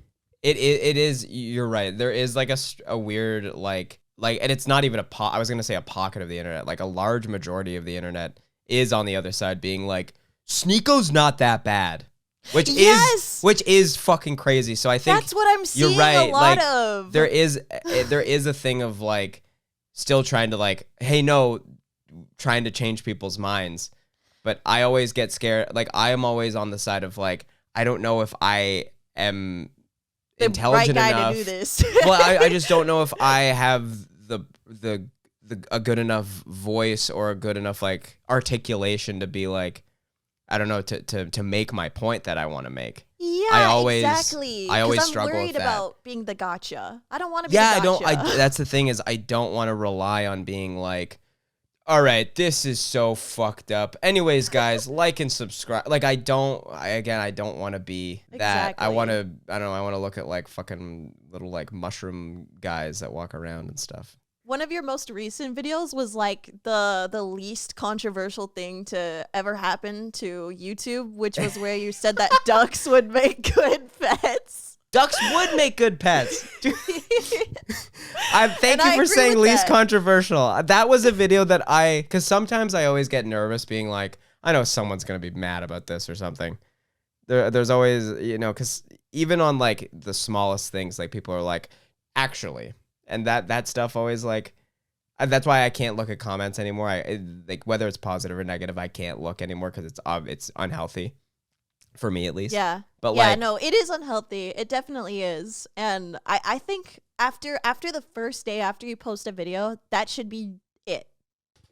Speaker 2: it is, you're right. There is like a weird, like, and it's not even I was going to say a pocket of the internet. Like a large majority of the internet is on the other side being like, Sneako's not that bad.
Speaker 1: Yes!
Speaker 2: which is fucking crazy. So I think
Speaker 1: That's what I'm seeing
Speaker 2: you're right.
Speaker 1: a lot
Speaker 2: Like,
Speaker 1: of.
Speaker 2: there is a thing of like still trying to like, hey, no, trying to change people's minds. But I always get scared. Like, I am always on the side of like, I don't know if I am
Speaker 1: the
Speaker 2: intelligent
Speaker 1: right guy
Speaker 2: enough
Speaker 1: to do this.
Speaker 2: well, I just don't know if I have the a good enough voice or a good enough like articulation to be like, I don't know, to make my point that I want to make.
Speaker 1: Yeah, exactly.
Speaker 2: I always
Speaker 1: 'Cause
Speaker 2: struggle
Speaker 1: I'm worried
Speaker 2: with that.
Speaker 1: about being the gotcha. I don't want to be
Speaker 2: Yeah,
Speaker 1: the gotcha.
Speaker 2: that's the thing is I don't want to rely on being like, all right, this is so fucked up. Anyways, guys, like and subscribe. Like I don't want to be that.
Speaker 1: Exactly.
Speaker 2: I want to look at like fucking little like mushroom guys that walk around and stuff.
Speaker 1: One of your most recent videos was like the least controversial thing to ever happen to YouTube, which was where you said that ducks would make good pets.
Speaker 2: Ducks would make good pets. Thank you
Speaker 1: I
Speaker 2: for
Speaker 1: agree
Speaker 2: saying
Speaker 1: with
Speaker 2: least
Speaker 1: that.
Speaker 2: controversial. That was a video that because sometimes I always get nervous being like, I know someone's going to be mad about this or something. There's always, because even on like the smallest things, like people are like, actually, and that stuff always like, that's why I can't look at comments anymore. Like whether it's positive or negative, I can't look anymore because it's unhealthy. For me, at least.
Speaker 1: Yeah.
Speaker 2: But
Speaker 1: yeah,
Speaker 2: like,
Speaker 1: no, it is unhealthy. It definitely is. And I think after the first day after you post a video, that should be it.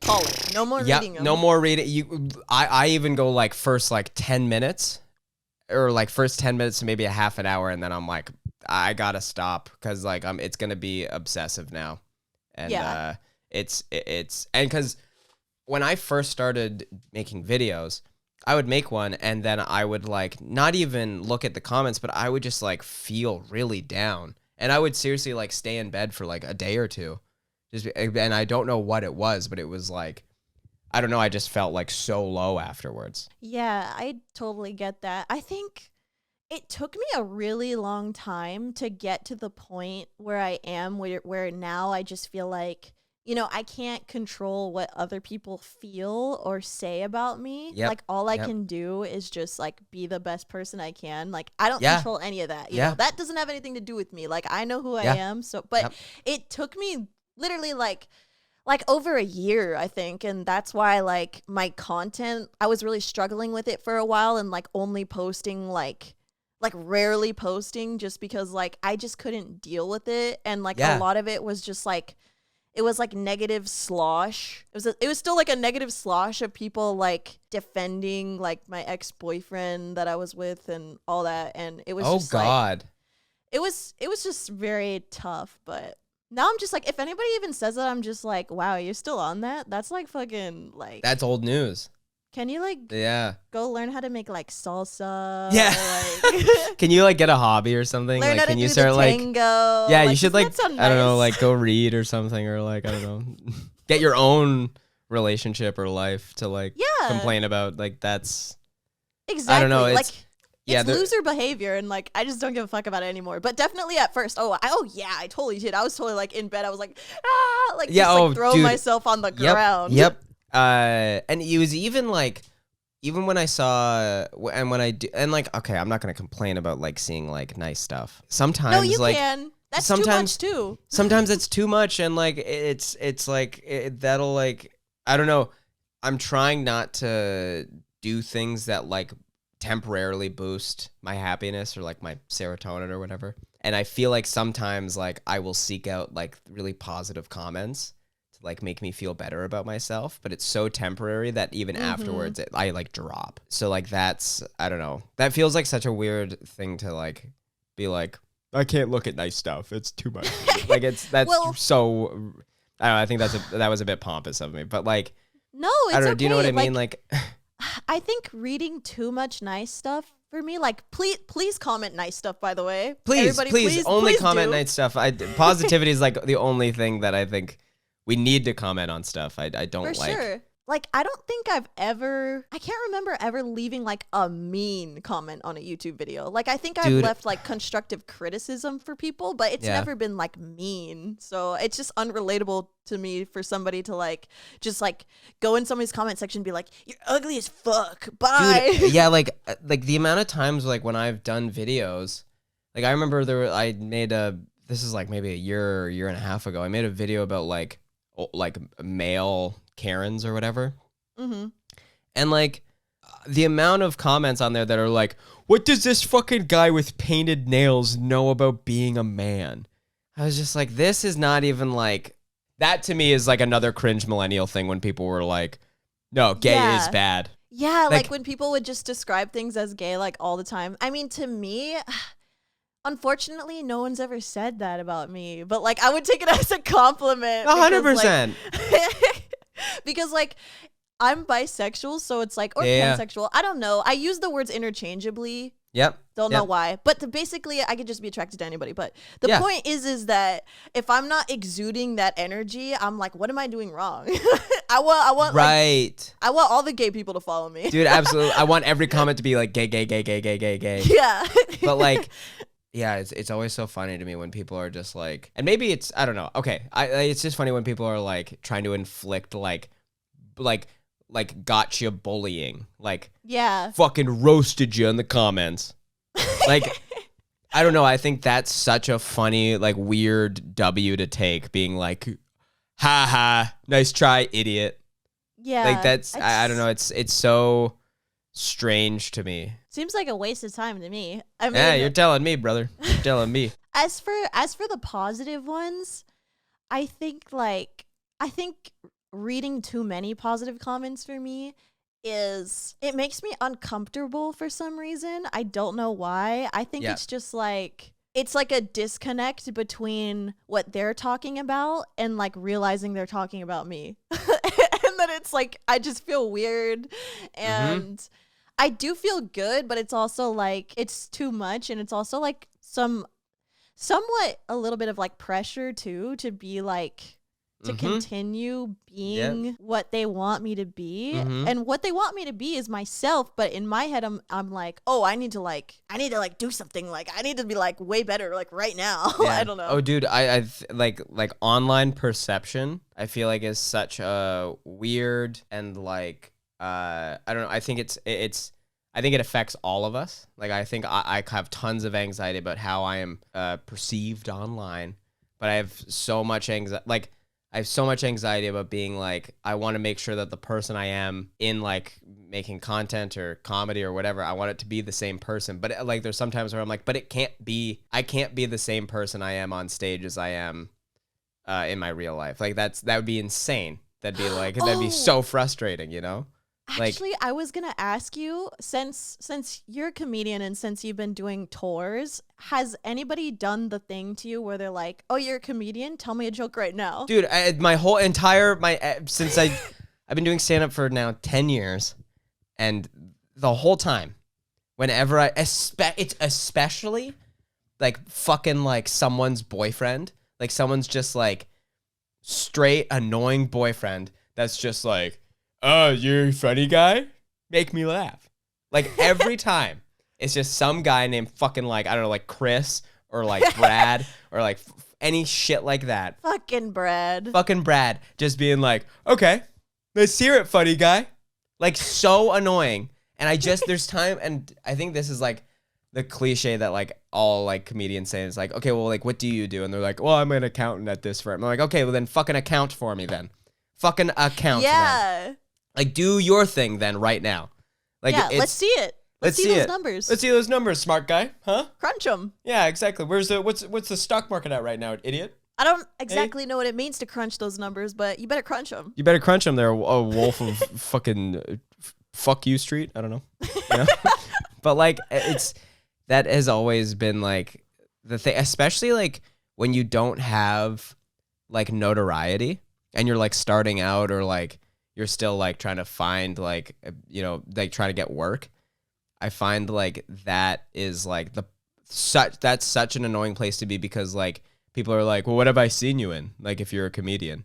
Speaker 1: Call it. No more reading them.
Speaker 2: No more reading. I even go like first like 10 minutes or like first 10 minutes to maybe a half an hour. And then I'm like, I gotta stop because like it's going to be obsessive now. And
Speaker 1: Yeah.
Speaker 2: and because when I first started making videos, I would make one and then I would like not even look at the comments, but I would just like feel really down. And I would seriously like stay in bed for like a day or two. And I don't know what it was, but it was like, I don't know. I just felt like so low afterwards.
Speaker 1: Yeah, I totally get that. I think it took me a really long time to get to the point where I am, where now I just feel like, I can't control what other people feel or say about me.
Speaker 2: Yep.
Speaker 1: Like, all I
Speaker 2: Yep.
Speaker 1: can do is just, like, be the best person I can. Like, I don't
Speaker 2: Yeah.
Speaker 1: control any of that. You
Speaker 2: Yeah.
Speaker 1: know, that doesn't have anything to do with me. Like, I know who I
Speaker 2: Yeah.
Speaker 1: am. But
Speaker 2: Yep.
Speaker 1: it took me literally, like over a year, I think. And that's why, like, my content, I was really struggling with it for a while and, like, only posting, like rarely posting just because, like, I just couldn't deal with it. And, like,
Speaker 2: Yeah.
Speaker 1: a lot of it was just, like, it was like negative slosh. It was still like a negative slosh of people like defending like my ex-boyfriend that I was with and all that, and it was just
Speaker 2: God.
Speaker 1: It was just very tough. But now I'm just like, if anybody even says that, I'm just like, wow, you're still on that? That's like fucking like,
Speaker 2: That's old news.
Speaker 1: can you like
Speaker 2: Yeah.
Speaker 1: go learn how to make like salsa?
Speaker 2: Yeah.
Speaker 1: Or, like,
Speaker 2: Can you like get a hobby or something?
Speaker 1: learn
Speaker 2: Like,
Speaker 1: how to
Speaker 2: can you
Speaker 1: do
Speaker 2: start
Speaker 1: the
Speaker 2: like,
Speaker 1: tango.
Speaker 2: yeah, you should
Speaker 1: doesn't
Speaker 2: like,
Speaker 1: that sound
Speaker 2: I don't know,
Speaker 1: nice?
Speaker 2: like go read or something or like, I don't know, get your own relationship or life to like
Speaker 1: Yeah.
Speaker 2: complain about. Like that's,
Speaker 1: Exactly.
Speaker 2: I don't know.
Speaker 1: Like,
Speaker 2: yeah,
Speaker 1: it's loser behavior, and like I just don't give a fuck about it anymore. But definitely at first, yeah, I totally did. I was totally like in bed. I was like, like
Speaker 2: Yeah,
Speaker 1: just like throwing
Speaker 2: dude.
Speaker 1: myself on the ground.
Speaker 2: Yep. And it was even like, even when I saw, and when I do, and like, okay, I'm not gonna complain about like seeing like nice stuff. Sometimes,
Speaker 1: No, you
Speaker 2: like,
Speaker 1: can. That's
Speaker 2: sometimes-
Speaker 1: too much too.
Speaker 2: sometimes it's too much, and like it's like that'll like, I don't know. I'm trying not to do things that like temporarily boost my happiness or like my serotonin or whatever. And I feel like sometimes like I will seek out like really positive comments to like make me feel better about myself, but it's so temporary that even afterwards I like drop. So like that's, I don't know. That feels like such a weird thing to like be like, I can't look at nice stuff. It's too much. Like that's
Speaker 1: Well-
Speaker 2: so, I don't know. I think that was a bit pompous of me, but like,
Speaker 1: No, it's
Speaker 2: I don't know.
Speaker 1: okay.
Speaker 2: Do you know what I mean? Like,
Speaker 1: I think reading too much nice stuff for me, like please comment nice stuff. By the way,
Speaker 2: please,
Speaker 1: Everybody,
Speaker 2: only
Speaker 1: please
Speaker 2: comment
Speaker 1: do.
Speaker 2: nice stuff. Positivity is like the only thing that I think we need to comment on stuff. I don't
Speaker 1: For
Speaker 2: like.
Speaker 1: sure. like, I don't think I can't remember ever leaving like a mean comment on a YouTube video. Like, I think I've
Speaker 2: Dude.
Speaker 1: left like constructive criticism for people, but it's
Speaker 2: Yeah.
Speaker 1: never been like mean. So it's just unrelatable to me for somebody to like just like go in somebody's comment section and be like, "You're ugly as fuck. Bye."
Speaker 2: Dude, yeah, like the amount of times like when I've done videos, like I remember I made this is like maybe a year and a half ago. I made a video about like male Karens or whatever.
Speaker 1: Mm-hmm.
Speaker 2: And like the amount of comments on there that are like, what does this fucking guy with painted nails know about being a man? I was just like, this is not even like, that to me is like another cringe millennial thing when people were like, no, gay is bad.
Speaker 1: Yeah, like when people would just describe things as gay like all the time. I mean, to me, unfortunately, no one's ever said that about me, but like I would take it as a compliment.
Speaker 2: 100%.
Speaker 1: Because like I'm bisexual, so it's like, or pansexual. I don't know. I use the words interchangeably.
Speaker 2: Yep.
Speaker 1: Don't know why. But basically, I could just be attracted to anybody. But the point is that if I'm not exuding that energy, I'm like, what am I doing wrong? I want
Speaker 2: right.
Speaker 1: Like, I want all the gay people to follow me.
Speaker 2: Dude, absolutely. I want every comment to be like gay, gay, gay, gay, gay, gay, gay.
Speaker 1: Yeah.
Speaker 2: But like, yeah, it's always so funny to me when people are just like, and maybe it's, I don't know. Okay, it's just funny when people are like trying to inflict like gotcha bullying, like fucking roasted you in the comments. Like, I don't know. I think that's such a funny, like weird W to take, being like, ha ha, nice try, idiot.
Speaker 1: Yeah.
Speaker 2: Like that's, I don't know. It's so strange to me.
Speaker 1: Seems like a waste of time to me. I mean,
Speaker 2: yeah, you're telling me, brother. You're telling me.
Speaker 1: As for the positive ones, I think reading too many positive comments for me it makes me uncomfortable for some reason. I don't know why. I think it's just like it's like a disconnect between what they're talking about and like realizing they're talking about me. And then it's like I just feel weird and I do feel good, but it's also like it's too much, and it's also like somewhat a little bit of like pressure too to be like to continue being what they want me to be. And what they want me to be is myself, but in my head I'm like, oh, I need to do something, like I need to be like way better like right now. I don't know.
Speaker 2: Oh dude, I like online perception I feel like is such a weird and like I don't know, I think I think it affects all of us. Like I think I have tons of anxiety about how I am perceived online, but I have so much anxiety about being like, I want to make sure that the person I am in like making content or comedy or whatever, I want it to be the same person. But like there's sometimes where I'm like, but I can't be the same person I am on stage as I am in my real life. Like that would be insane. That'd be like, that'd be so frustrating, you know?
Speaker 1: Actually, I was gonna ask you, since you're a comedian and since you've been doing tours, has anybody done the thing to you where they're like, "Oh, you're a comedian? Tell me a joke right now."
Speaker 2: Dude, since I've been doing stand up for now 10 years, and the whole time, whenever it's especially like fucking like someone's boyfriend, like someone's just like straight annoying boyfriend that's just like, oh, you're a funny guy? Make me laugh. Like every time, it's just some guy named fucking like, I don't know, like Chris or like Brad or like any shit like that.
Speaker 1: Fucking Brad.
Speaker 2: Just being like, okay, let's hear it, funny guy. Like so annoying. And there's time, and I think this is like the cliche that like all like comedians say is like, okay, well, like what do you do? And they're like, well, I'm an accountant at this firm. I'm like, okay, well then fucking account for me then. Fucking account.
Speaker 1: Yeah.
Speaker 2: Then. Like, do your thing then, right now. Like,
Speaker 1: yeah, let's see it. Let's see those numbers.
Speaker 2: Let's see those numbers, smart guy. Huh?
Speaker 1: Crunch them.
Speaker 2: Yeah, exactly. What's the stock market at right now, idiot?
Speaker 1: I don't exactly know what it means to crunch those numbers, but you better crunch them.
Speaker 2: You better crunch them there, a wolf of fucking fuck you street. I don't know. You know? But like, that has always been like the thing, especially like when you don't have like notoriety and you're like starting out or like you're still like trying to find like, you know, like trying to get work. I find like that is like that's such an annoying place to be, because like people are like, well, what have I seen you in? Like if you're a comedian.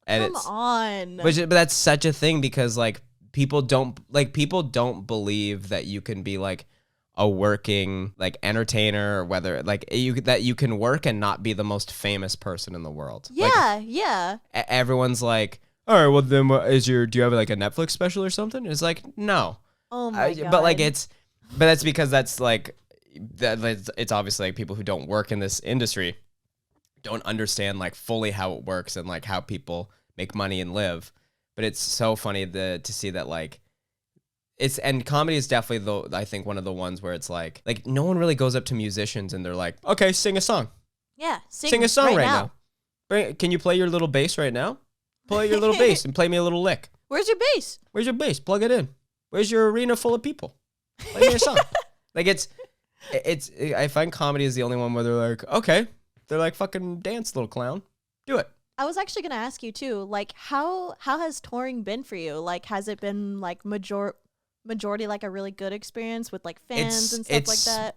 Speaker 2: And
Speaker 1: Come on.
Speaker 2: but that's such a thing because like people don't believe that you can be like a working like entertainer, or whether like that you can work and not be the most famous person in the world.
Speaker 1: Yeah, yeah.
Speaker 2: Everyone's like, all right, well then do you have like a Netflix special or something? It's like, no.
Speaker 1: Oh my God.
Speaker 2: But like but that's because that's like it's obviously like people who don't work in this industry don't understand like fully how it works and like how people make money and live. But it's so funny to see that like and comedy is definitely I think one of the ones where it's like no one really goes up to musicians and they're like, okay, sing a song.
Speaker 1: Yeah,
Speaker 2: sing a song right now. Can you play your little bass right now? Pull out your little bass and play me a little lick.
Speaker 1: Where's your bass?
Speaker 2: Where's your bass? Plug it in. Where's your arena full of people? Play me a song. Like it's I find comedy is the only one where they're like, okay, they're like, fucking dance, little clown, do it.
Speaker 1: I was actually gonna ask you too, like how has touring been for you? Like, has it been like majority like a really good experience with like fans and stuff like that?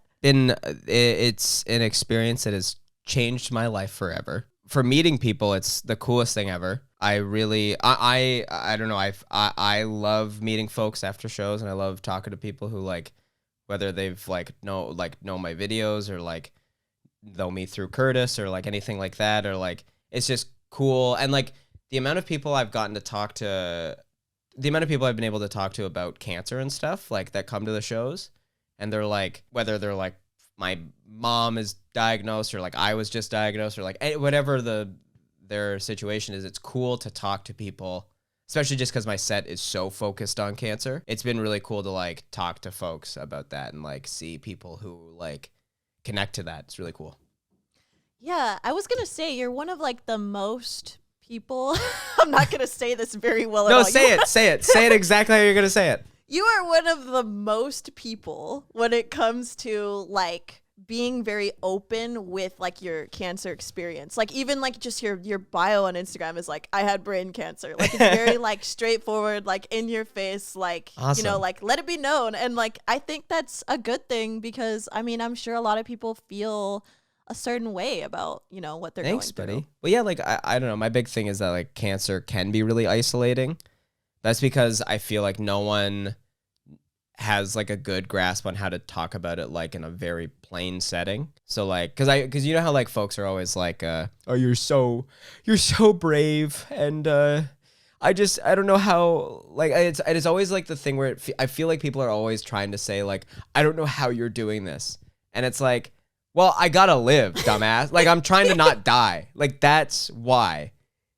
Speaker 2: It's an experience that has changed my life forever. For meeting people, it's the coolest thing ever. I really, I don't know. I love meeting folks after shows, and I love talking to people who like, whether they've know my videos or like know me through Curtis or like anything like that, or like it's just cool. And like the amount of people I've been able to talk to about cancer and stuff like that come to the shows, and they're like, whether they're like my mom is diagnosed or like I was just diagnosed or like whatever their situation is, it's cool to talk to people, especially just because my set is so focused on cancer. It's been really cool to like talk to folks about that and like see people who like connect to that. It's really cool.
Speaker 1: Yeah, I was gonna say you're one of like the most people. I'm not gonna say this very well.
Speaker 2: No, say it exactly how you're gonna say it.
Speaker 1: You are one of the most people when it comes to like being very open with like your cancer experience. Like even like just your bio on Instagram is like, I had brain cancer. Like it's very like straightforward, like in your face, like
Speaker 2: awesome.
Speaker 1: You know, like let it be known. And like I think that's a good thing because I mean I'm sure a lot of people feel a certain way about, you know, what they're going through.
Speaker 2: Buddy. Well, yeah, like I don't know. My big thing is that like cancer can be really isolating. That's because I feel like no one has like a good grasp on how to talk about it like in a very plain setting. So like because you know how like folks are always like oh you're so brave, and I don't know how, like it's always like the thing where I feel like people are always trying to say like, I don't know how you're doing this, and it's like, well, I gotta live, dumbass. Like I'm trying to not die. Like that's why.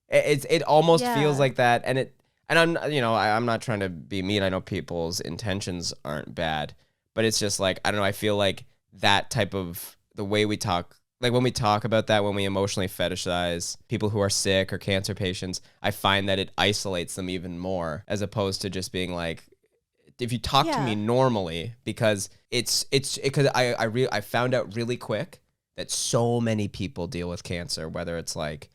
Speaker 2: It almost feels like that, and I'm not trying to be mean. I know people's intentions aren't bad, but it's just like, I don't know. I feel like that type of the way we talk, like when we talk about that, when we emotionally fetishize people who are sick or cancer patients, I find that it isolates them even more, as opposed to just being like, if you talk to me normally, because because I found out really quick that so many people deal with cancer, whether it's like,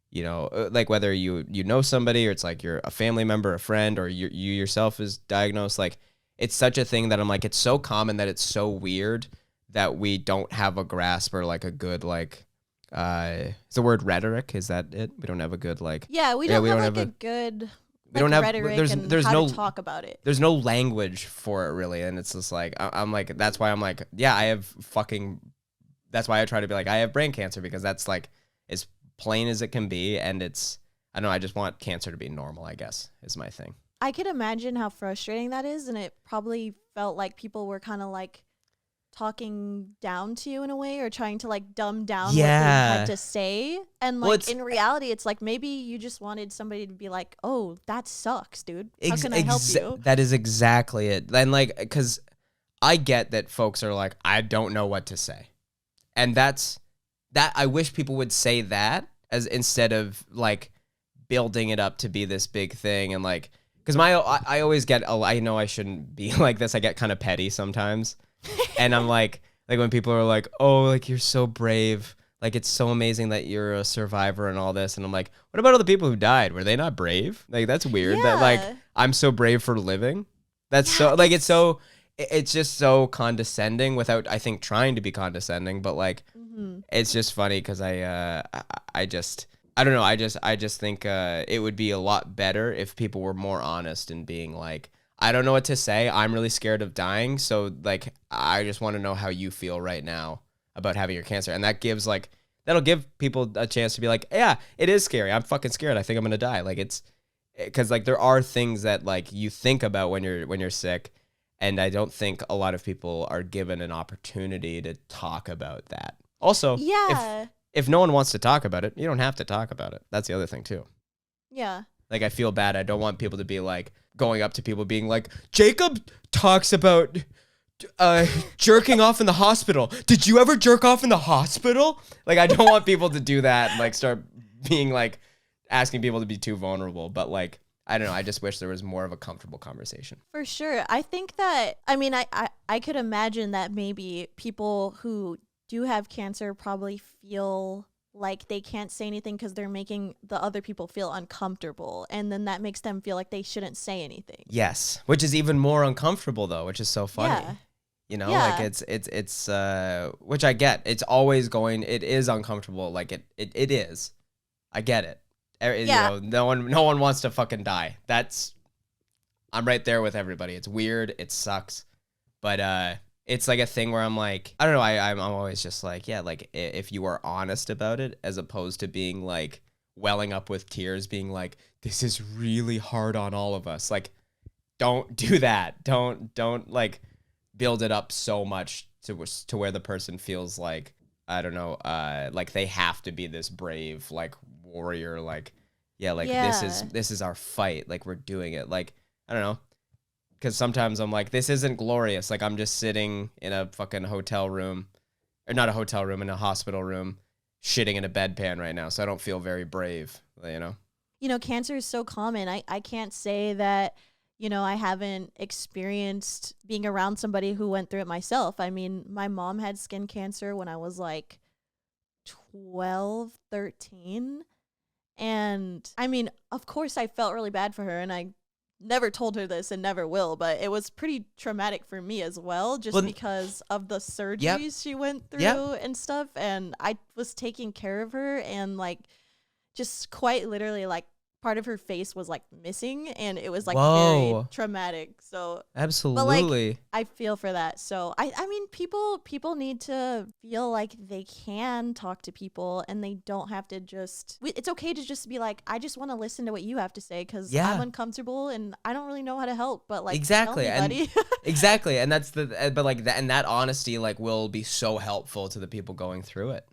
Speaker 2: you know, like whether you know somebody, or it's like you're a family member, a friend, or you yourself is diagnosed. Like it's such a thing that I'm like, it's so common that it's so weird that we don't have a grasp or like a good like is the word rhetoric, is that it? We don't have a good like
Speaker 1: we don't have a good
Speaker 2: we don't have
Speaker 1: rhetoric and
Speaker 2: there's
Speaker 1: how
Speaker 2: no
Speaker 1: to talk about it.
Speaker 2: There's no language for it really, and it's just like I'm like, that's why I'm like, yeah, that's why I try to be like, I have brain cancer, because that's like as plain as it can be, and it's, I don't know, I just want cancer to be normal, I guess, is my thing.
Speaker 1: I could imagine how frustrating that is, and it probably felt like people were kind of like talking down to you in a way, or trying to like dumb down what they had to say. And like in reality, it's like maybe you just wanted somebody to be like, oh, that sucks, dude. How can I help you?
Speaker 2: That is exactly it. And like, because I get that folks are like, I don't know what to say. And that I wish people would say that, as instead of like building it up to be this big thing. And like, because I always get, I know I shouldn't be like this, I get kind of petty sometimes. And I'm like when people are like, oh, like you're so brave, like it's so amazing that you're a survivor and all this, and I'm like, what about all the people who died? Were they not brave? Like that's weird that like I'm so brave for living. That's so like it's just so condescending, without I think trying to be condescending, but like it's just funny because I I don't know. I just think it would be a lot better if people were more honest in being like, I don't know what to say. I'm really scared of dying. So like, I just want to know how you feel right now about having your cancer. And that gives like, that'll give people a chance to be like, yeah, it is scary. I'm fucking scared. I think I'm going to die. Like it's, because like there are things that like you think about when you're sick. And I don't think a lot of people are given an opportunity to talk about that. Also,
Speaker 1: Yeah.
Speaker 2: if no one wants to talk about it, you don't have to talk about it. That's the other thing too.
Speaker 1: Yeah.
Speaker 2: Like I feel bad. I don't want people to be like going up to people being like, Jacob talks about jerking off in the hospital. Did you ever jerk off in the hospital? Like I don't want people to do that and like start being like asking people to be too vulnerable. But like, I don't know. I just wish there was more of a comfortable conversation.
Speaker 1: For sure. I think that, I mean, I could imagine that maybe people who do have cancer probably feel like they can't say anything because they're making the other people feel uncomfortable. And then that makes them feel like they shouldn't say anything.
Speaker 2: Yes. Which is even more uncomfortable though, which is so funny.
Speaker 1: Yeah.
Speaker 2: You know,
Speaker 1: Yeah.
Speaker 2: like it's which I get. It's always it is uncomfortable. Like it is. I get it.
Speaker 1: Yeah.
Speaker 2: You know, no one wants to fucking die. I'm right there with everybody. It's weird. It sucks. But it's like a thing where I'm like, I don't know. I'm always just like, yeah, like if you are honest about it, as opposed to being like welling up with tears, being like, this is really hard on all of us. Like, don't do that. Don't like build it up so much to where the person feels like, I don't know, like they have to be this brave, like warrior, like, yeah, like this is our fight. Like we're doing it. Like, I don't know. Because sometimes I'm like, this isn't glorious. Like I'm just sitting in a fucking hotel room, or not a hotel room, in a hospital room, shitting in a bedpan right now. So I don't feel very brave, you know?
Speaker 1: You know, cancer is so common. I can't say that, you know, I haven't experienced being around somebody who went through it myself. I mean, my mom had skin cancer when I was like 12, 13. And I mean, of course I felt really bad for her, and I never told her this and never will, but it was pretty traumatic for me as well, just because of the surgeries she went through and stuff. And I was taking care of her, and like just quite literally like part of her face was like missing, and it was like very traumatic. So
Speaker 2: absolutely,
Speaker 1: but, like, I feel for that. So I mean, people need to feel like they can talk to people, and they don't have to just, it's okay to just be like, I just want to listen to what you have to say because I'm uncomfortable and I don't really know how to help, but like,
Speaker 2: exactly,
Speaker 1: tell me, buddy.
Speaker 2: Exactly. And that's but like that, and that honesty like will be so helpful to the people going through it,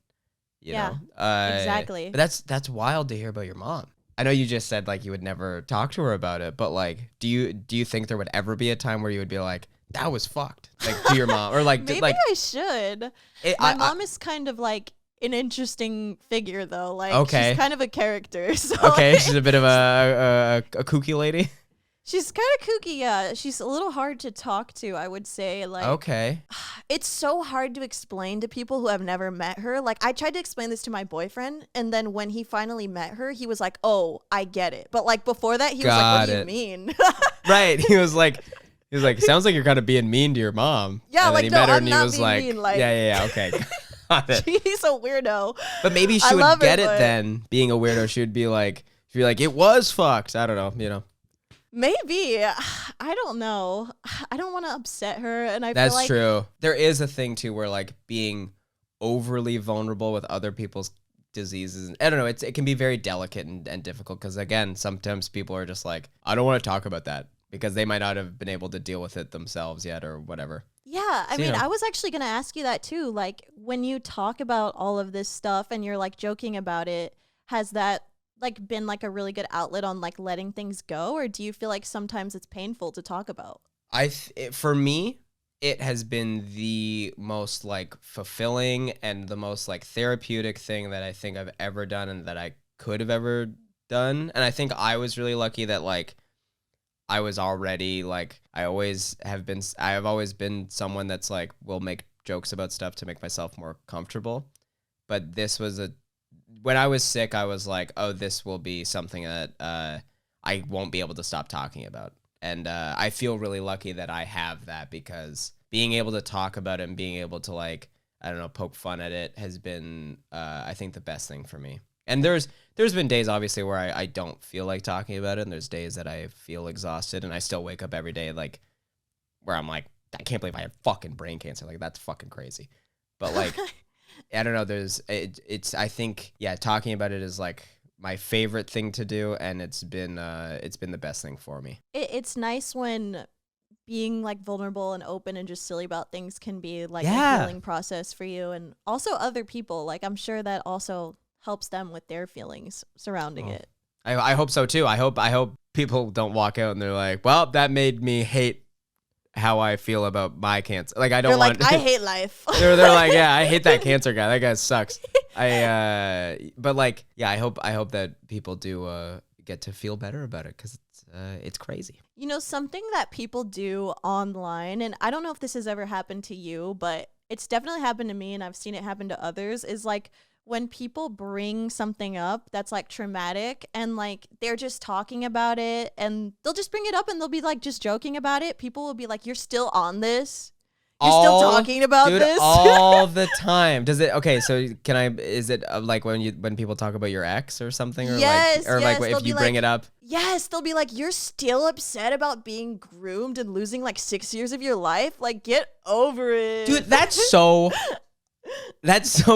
Speaker 2: you know?
Speaker 1: Exactly.
Speaker 2: But that's wild to hear about your mom. I know you just said like you would never talk to her about it, but like, do you think there would ever be a time where you would be like, that was fucked, like to your mom, or like
Speaker 1: maybe
Speaker 2: like
Speaker 1: I should. My mom is kind of like an interesting figure though. Like she's kind of a character. So
Speaker 2: okay, she's a bit of a kooky lady.
Speaker 1: She's kind of kooky, yeah. She's a little hard to talk to, I would say. Like,
Speaker 2: okay.
Speaker 1: It's so hard to explain to people who have never met her. Like, I tried to explain this to my boyfriend, and then when he finally met her, he was like, "Oh, I get it." But like before that, he was like, "What do you mean?"
Speaker 2: Right. He was like, "Sounds like you're kind of being mean to your mom."
Speaker 1: Yeah,
Speaker 2: and
Speaker 1: like
Speaker 2: then he
Speaker 1: no,
Speaker 2: met her
Speaker 1: I'm
Speaker 2: and he
Speaker 1: not
Speaker 2: was
Speaker 1: being
Speaker 2: like,
Speaker 1: mean. Like,
Speaker 2: yeah, okay. Got it.
Speaker 1: She's a weirdo.
Speaker 2: But maybe she would get it then. Being a weirdo, she would be like, it was fucked. I don't know, you know.
Speaker 1: Maybe. I don't know. I don't want to upset her, and I feel
Speaker 2: that's
Speaker 1: like
Speaker 2: true. There is a thing too where like being overly vulnerable with other people's diseases, I don't know, it can be very delicate and difficult, because again, sometimes people are just like, I don't want to talk about that, because they might not have been able to deal with it themselves yet or whatever.
Speaker 1: Yeah, I mean, I was actually going to ask you that too. Like, when you talk about all of this stuff and you're like joking about it, has that like been like a really good outlet on like letting things go, or do you feel like sometimes it's painful to talk about?
Speaker 2: For me, it has been the most like fulfilling and the most like therapeutic thing that I think I've ever done and that I could have ever done. And I think I was really lucky that like I was already like, I have always been someone that's like will make jokes about stuff to make myself more comfortable. But this was when I was sick, I was like, oh, this will be something that I won't be able to stop talking about. And I feel really lucky that I have that, because being able to talk about it and being able to like, I don't know, poke fun at it has been, I think, the best thing for me. And there's been days obviously where I don't feel like talking about it, and there's days that I feel exhausted, and I still wake up every day like where I'm like, I can't believe I have fucking brain cancer. Like, that's fucking crazy. But like, I don't know. It's I think, yeah, talking about it is like my favorite thing to do, and it's been the best thing for me.
Speaker 1: It's nice when being like vulnerable and open and just silly about things can be like a healing process for you, and also other people. Like, I'm sure that also helps them with their feelings surrounding it.
Speaker 2: I hope so too. I hope people don't walk out and they're like, well, that made me hate how I feel about my cancer. Like, I don't want.
Speaker 1: Like, I hate life.
Speaker 2: they're like, yeah, I hate that cancer guy. That guy sucks. But like, yeah, I hope that people do get to feel better about it, because it's crazy.
Speaker 1: You know, something that people do online, and I don't know if this has ever happened to you, but it's definitely happened to me, and I've seen it happen to others, is like when people bring something up that's like traumatic, and like they're just talking about it, and they'll just bring it up and they'll be like just joking about it. People will be like, you're still on this? You're still talking about this?
Speaker 2: All the time. Does it? Okay, so is it like when people talk about your ex or something? Or
Speaker 1: yes,
Speaker 2: like if you bring it up?
Speaker 1: Yes, they'll be like, you're still upset about being groomed and losing like 6 years of your life? Like, get over it.
Speaker 2: Dude, that's so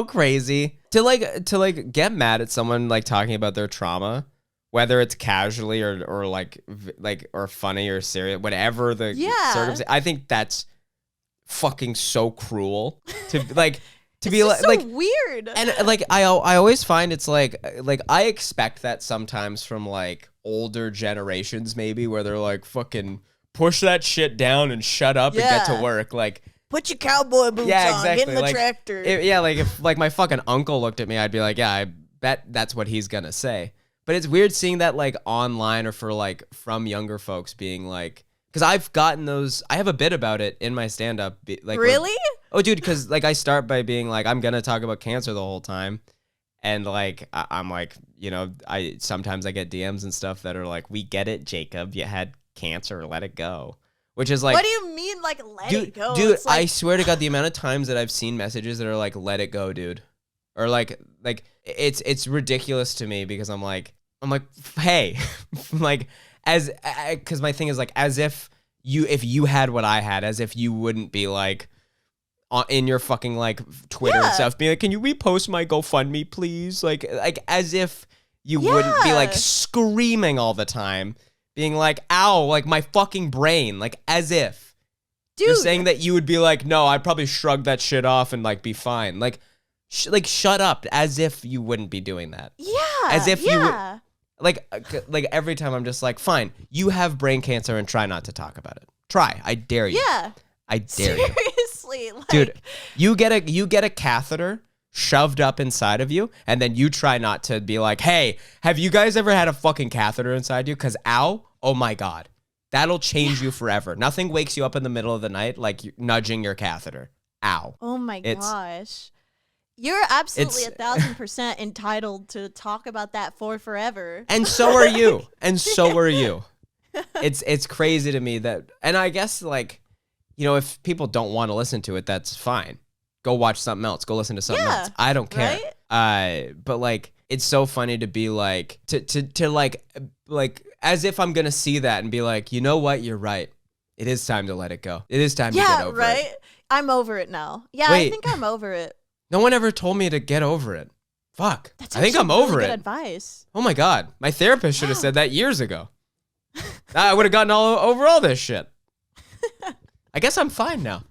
Speaker 2: crazy. To get mad at someone like talking about their trauma, whether it's casually or like or funny or serious, whatever the circumstance. I think that's fucking so cruel to be like
Speaker 1: weird.
Speaker 2: And like I always find it's like I expect that sometimes from like older generations, maybe, where they're like, fucking push that shit down and shut up and get to work. Like,
Speaker 1: put your cowboy boots on, get in the tractor.
Speaker 2: If like my fucking uncle looked at me, I'd be like, yeah, I bet that's what he's gonna say. But it's weird seeing that like online or from younger folks being like, because I've gotten those. I have a bit about it in my stand-up. Like,
Speaker 1: really?
Speaker 2: Oh, dude, because like I start by being like, I'm gonna talk about cancer the whole time, and like I'm like, you know, sometimes I get DMs and stuff that are like, we get it, Jacob, you had cancer, let it go. Which is like,
Speaker 1: what do you mean, like, let it go?
Speaker 2: Dude, like, I swear to God, the amount of times that I've seen messages that are like, let it go, dude, or like it's ridiculous to me, because I'm like, hey, like, because my thing is like, as if you had what I had, as if you wouldn't be like in your fucking like Twitter and stuff, being like, can you repost my GoFundMe, please? Like as if you wouldn't be like screaming all the time, being like, ow, like my fucking brain, like as if. Dude. You're saying that you would be like, no, I'd probably shrug that shit off and like be fine. Like, shut up, as if you wouldn't be doing that.
Speaker 1: Yeah.
Speaker 2: As if you would. Like every time I'm just like, fine, you have brain cancer and try not to talk about it. Try. I dare you.
Speaker 1: Yeah.
Speaker 2: I dare you.
Speaker 1: Seriously. Like,
Speaker 2: dude, you get a catheter shoved up inside of you, and then you try not to be like, hey, have you guys ever had a fucking catheter inside you? Because ow, oh my God. That'll change you forever. Nothing wakes you up in the middle of the night like you're nudging your catheter. Ow.
Speaker 1: Oh my gosh. You're absolutely 1,000% entitled to talk about that for forever.
Speaker 2: And so are you. And so are you. It's crazy to me that, and I guess like, you know, if people don't want to listen to it, that's fine. Go watch something else. Go listen to something else. I don't care. Right? But like, it's so funny to be like, to like as if I'm gonna see that and be like, you know what? You're right. It is time to let it go. It is time to get over it.
Speaker 1: I'm over it now. Yeah, wait, I think I'm over it.
Speaker 2: No one ever told me to get over it. Fuck.
Speaker 1: That's
Speaker 2: I think I'm
Speaker 1: really
Speaker 2: over
Speaker 1: good
Speaker 2: it.
Speaker 1: Advice.
Speaker 2: Oh my God. My therapist should have said that years ago. I would have gotten over all this shit. I guess I'm fine now.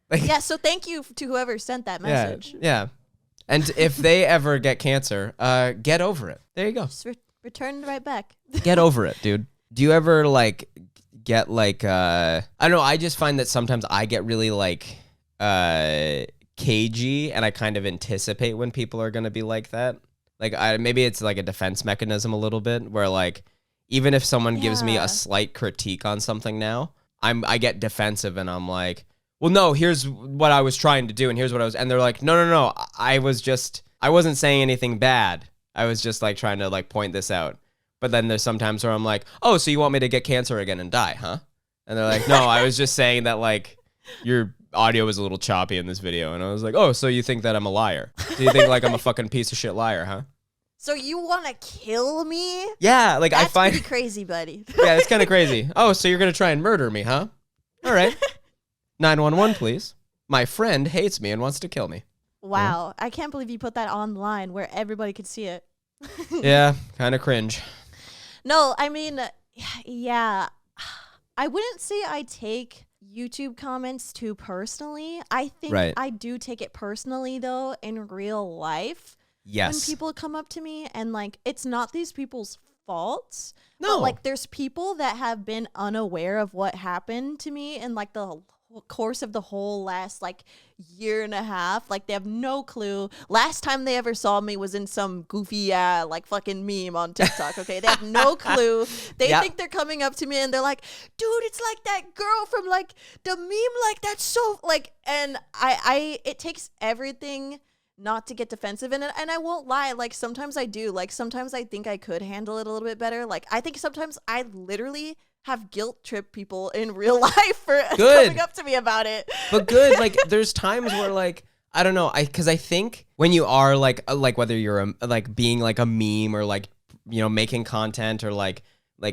Speaker 2: Like,
Speaker 1: yeah, so thank you to whoever sent that message.
Speaker 2: Yeah. And if they ever get cancer, get over it. There you go.
Speaker 1: Just return right back.
Speaker 2: Get over it, dude. Do you ever like get like I don't know, I just find that sometimes I get really like cagey, and I kind of anticipate when people are going to be like that. Like maybe it's like a defense mechanism a little bit, where like even if someone gives me a slight critique on something now, I get defensive, and I'm like, well, no, here's what I was trying to do, and here's what and they're like, no, I wasn't saying anything bad. I was just like trying to like point this out. But then there's sometimes where I'm like, oh, so you want me to get cancer again and die, huh? And they're like, no, I was just saying that like your audio was a little choppy in this video. And I was like, oh, so you think that I'm a liar? Do you think like I'm a fucking piece of shit liar, huh?
Speaker 1: So you want to kill me?
Speaker 2: Yeah, like
Speaker 1: That's
Speaker 2: I find
Speaker 1: pretty crazy, buddy.
Speaker 2: yeah, it's kind of crazy. Oh, so you're gonna try and murder me, huh? All right. 911, please. My friend hates me and wants to kill me.
Speaker 1: Wow, I can't believe you put that online where everybody could see it.
Speaker 2: Yeah, kind of cringe.
Speaker 1: No, I mean, yeah, I wouldn't say I take YouTube comments too personally. I think
Speaker 2: Right.
Speaker 1: I do take it personally though in real life.
Speaker 2: Yes.
Speaker 1: When people come up to me and like it's not these people's faults.
Speaker 2: No.
Speaker 1: But like there's people that have been unaware of what happened to me in like the course of the whole last like year and a half. Like they have no clue. Last time they ever saw me was in some goofy like fucking meme on TikTok. Okay, they have no clue. They think they're coming up to me and they're like, dude, it's like that girl from like the meme, like that's so like. And I it takes everything not to get defensive in it. And I won't lie, like sometimes I do. Like sometimes I think I could handle it a little bit better. Like I think sometimes I literally have guilt trip people in real life for coming up to me about it.
Speaker 2: But good, like there's times where like I don't know, because I think when you are like whether you're like being like a meme or like making content or like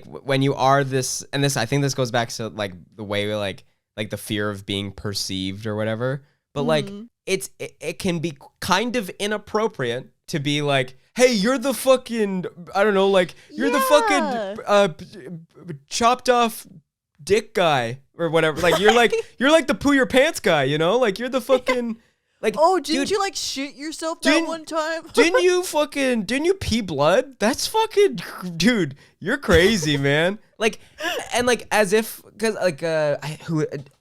Speaker 2: when you are this, and this I think this goes back to like the way like the fear of being perceived or whatever. But like it can be kind of inappropriate to be like, hey, you're the fucking, I don't know, like, you're the fucking chopped off dick guy or whatever. Like, you're like the poo your pants guy, Like, you're the fucking, like,
Speaker 1: oh, didn't you, like, shit yourself that one time?
Speaker 2: didn't you pee blood? That's fucking, dude, you're crazy, man. Like, and like, as if, because like,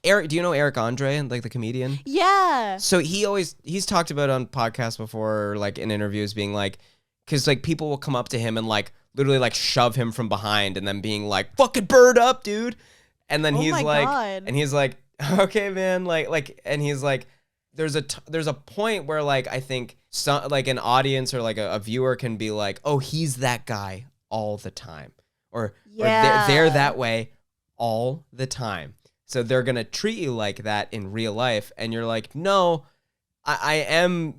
Speaker 2: Eric, do you know Eric Andre, like the comedian?
Speaker 1: Yeah.
Speaker 2: So he's talked about on podcasts before, or like in interviews being like, because like people will come up to him and like literally like shove him from behind and then being like, fucking bird up, dude. And then he's like, okay, man. And he's like, there's a point where like, I think some, like an audience or like a viewer can be like, oh, he's that guy all the time. Or they're that way all the time. So they're going to treat you like that in real life. And you're like, no, I am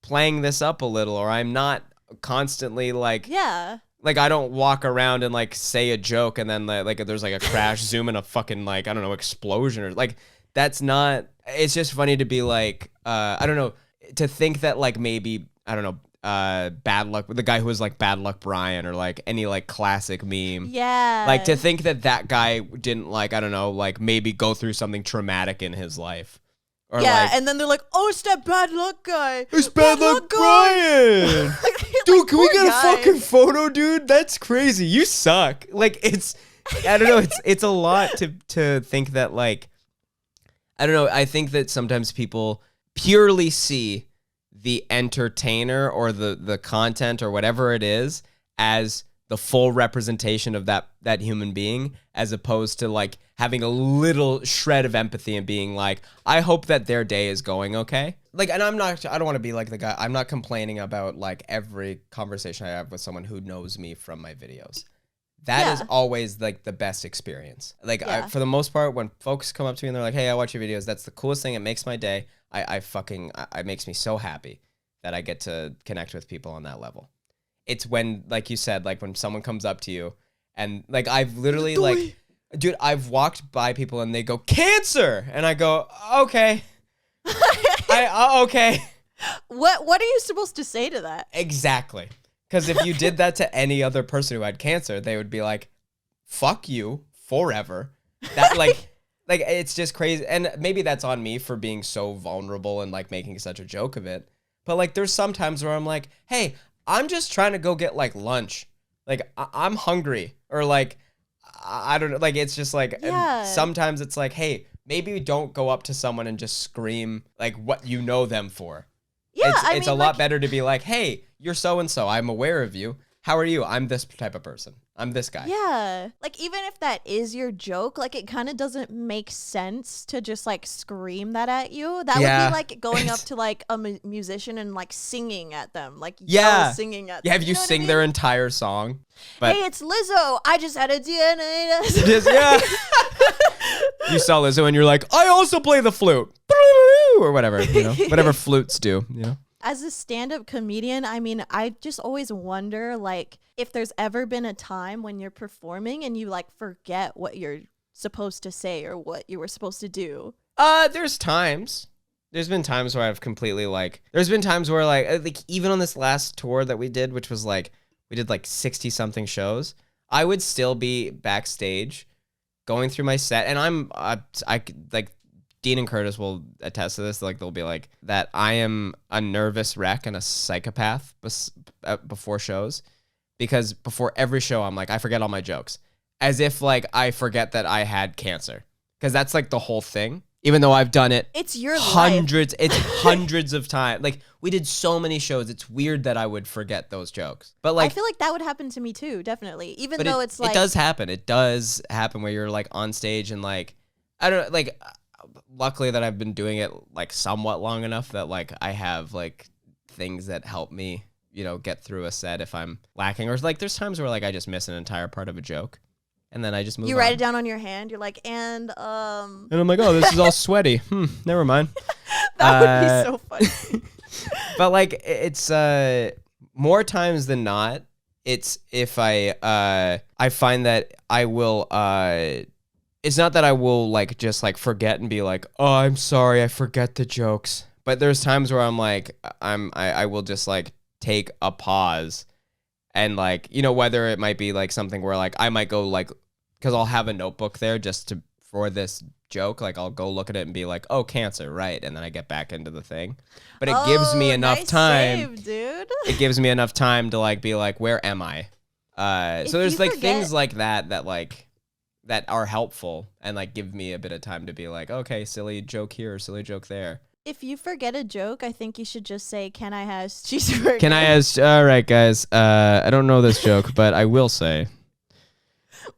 Speaker 2: playing this up a little, or I'm not constantly like, like I don't walk around and like say a joke and then like there's like a crash zoom and a fucking like, I don't know, explosion or like, that's not, it's just funny to be like, I don't know, to think that like maybe, I don't know, bad luck, the guy who was like Bad Luck Brian or like any like classic meme.
Speaker 1: Yeah.
Speaker 2: Like to think that guy didn't like, I don't know, like maybe go through something traumatic in his life. Or
Speaker 1: yeah,
Speaker 2: like,
Speaker 1: and then they're like, oh, it's that Bad Luck guy.
Speaker 2: It's Bad Luck Brian. Dude, can we get a fucking photo, dude? That's crazy. You suck. Like it's, I don't know, it's a lot to think that like, I don't know, I think that sometimes people purely see the entertainer or the content or whatever it is as the full representation of that human being, as opposed to like having a little shred of empathy and being like, I hope that their day is going okay. Like, and I don't want to be like the guy, I'm not complaining about like every conversation I have with someone who knows me from my videos. That is always like the best experience. Like for the most part, when folks come up to me and they're like, hey, I watch your videos, that's the coolest thing. It makes my day. It makes me so happy that I get to connect with people on that level. It's when, like you said, like when someone comes up to you and like, I've literally like, dude, I've walked by people and they go, cancer. And I go, okay. Okay.
Speaker 1: What are you supposed to say to that?
Speaker 2: Exactly. Because if you did that to any other person who had cancer, they would be like, fuck you forever. That like it's just crazy. And maybe that's on me for being so vulnerable and like making such a joke of it. But like there's some times where I'm like, hey, I'm just trying to go get like lunch. Like I'm hungry, or like, I don't know. Like, it's just like, sometimes it's like, hey, maybe don't go up to someone and just scream like what you know them for. Yeah, it's a lot better to be like, hey, you're so-and-so. I'm aware of you. How are you? I'm this type of person. I'm this guy.
Speaker 1: Yeah. Like, even if that is your joke, like, it kind of doesn't make sense to just, like, scream that at you. That would be, like, going up to, like, a musician and, like, singing at them. Like, singing at them.
Speaker 2: Yeah, have you sing their entire song?
Speaker 1: But hey, it's Lizzo. I just had a DNA test.
Speaker 2: Yeah. You saw Lizzo and you're like, I also play the flute. Or whatever, whatever flutes do,
Speaker 1: As a stand-up comedian, I mean, I just always wonder, like, if there's ever been a time when you're performing and you, like, forget what you're supposed to say or what you were supposed to do.
Speaker 2: There's times. There's been times where I've completely, like, there's been times where, like, even on this last tour that we did, which was, like, we did, like, 60-something shows, I would still be backstage going through my set, and like, Dean and Curtis will attest to this. Like, they'll be like that. I am a nervous wreck and a psychopath before shows, because before every show, I'm like, I forget all my jokes, as if like I forget that I had cancer, because that's like the whole thing. Even though I've done it,
Speaker 1: it's your
Speaker 2: hundreds,
Speaker 1: life.
Speaker 2: It's hundreds of times. Like, we did so many shows. It's weird that I would forget those jokes. But like,
Speaker 1: I feel like that would happen to me too, definitely. Even though it's like,
Speaker 2: it does happen. It does happen where you're like on stage and like, I don't know, like. Luckily that I've been doing it like somewhat long enough that like I have like things that help me, you know, get through a set if I'm lacking, or like there's times where like I just miss an entire part of a joke and then I just move on.
Speaker 1: You write it down on your hand. You're like, and I'm
Speaker 2: like, oh, this is all sweaty. Never mind.
Speaker 1: That would be so funny.
Speaker 2: But like it's more times than not, it's if I find that I will it's not that I will like just like forget and be like, oh, I'm sorry, I forget the jokes. But there's times where I'm like, I will just like take a pause, and like, you know, whether it might be like something where like I might go like, because I'll have a notebook there just for this joke, like I'll go look at it and be like, oh, cancer, right, and then I get back into the thing. But it gives me enough time,
Speaker 1: save, dude.
Speaker 2: It gives me enough time to like be like, where am I? So there's like things like that like. That are helpful and like give me a bit of time to be like, okay, silly joke here, silly joke there.
Speaker 1: If you forget a joke, I think you should just say, can I have cheeseburger?
Speaker 2: Can I ask, all right, guys, I don't know this joke, but I will say,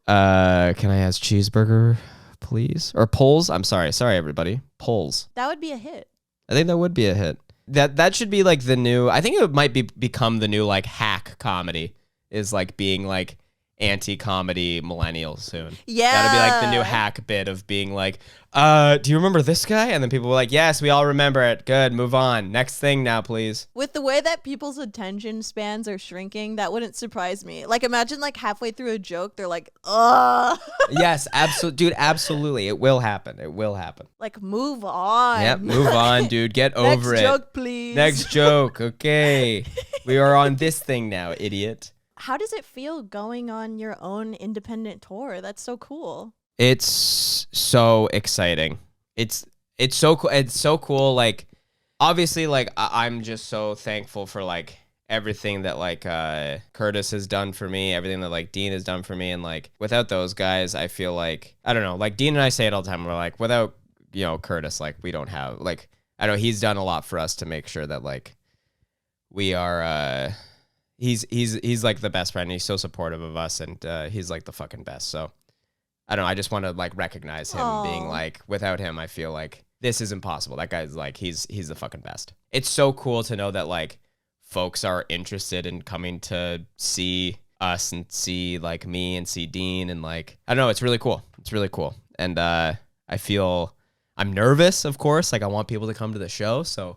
Speaker 2: can I ask cheeseburger, please? Or polls? I'm sorry, everybody. Polls.
Speaker 1: That would be a hit.
Speaker 2: I think that would be a hit. That should be like the new, I think it might become the new like hack comedy, is like being like anti-comedy millennials soon.
Speaker 1: Yeah.
Speaker 2: That'll be like the new hack bit of being like, do you remember this guy? And then people were like, yes, we all remember it. Good, move on. Next thing now, please.
Speaker 1: With the way that people's attention spans are shrinking, that wouldn't surprise me. Like, imagine like halfway through a joke, they're like, ugh.
Speaker 2: Yes, absolutely. Dude, absolutely. It will happen. It will happen.
Speaker 1: Like, move on.
Speaker 2: Yep, move on, dude. Get over it.
Speaker 1: Next joke, please.
Speaker 2: Next joke. Okay. We are on this thing now, idiot.
Speaker 1: How does it feel going on your own independent tour? That's so cool.
Speaker 2: It's so exciting. It's so cool. It's so cool. Like, obviously, like I'm just so thankful for like everything that like Curtis has done for me, everything that like Dean has done for me, and like without those guys, I feel like, I don't know. Like Dean and I say it all the time. We're like, without, you know, Curtis, like we don't have, like, I know he's done a lot for us to make sure that like we are. He's like the best friend. He's so supportive of us, and he's like the fucking best. So I don't know. I just want to like recognize him, being like, without him, I feel like this is impossible. That guy's like, he's the fucking best. It's so cool to know that like folks are interested in coming to see us and see like me and see Dean, and like, I don't know. It's really cool. It's really cool. And I feel, I'm nervous, of course. Like I want people to come to the show. So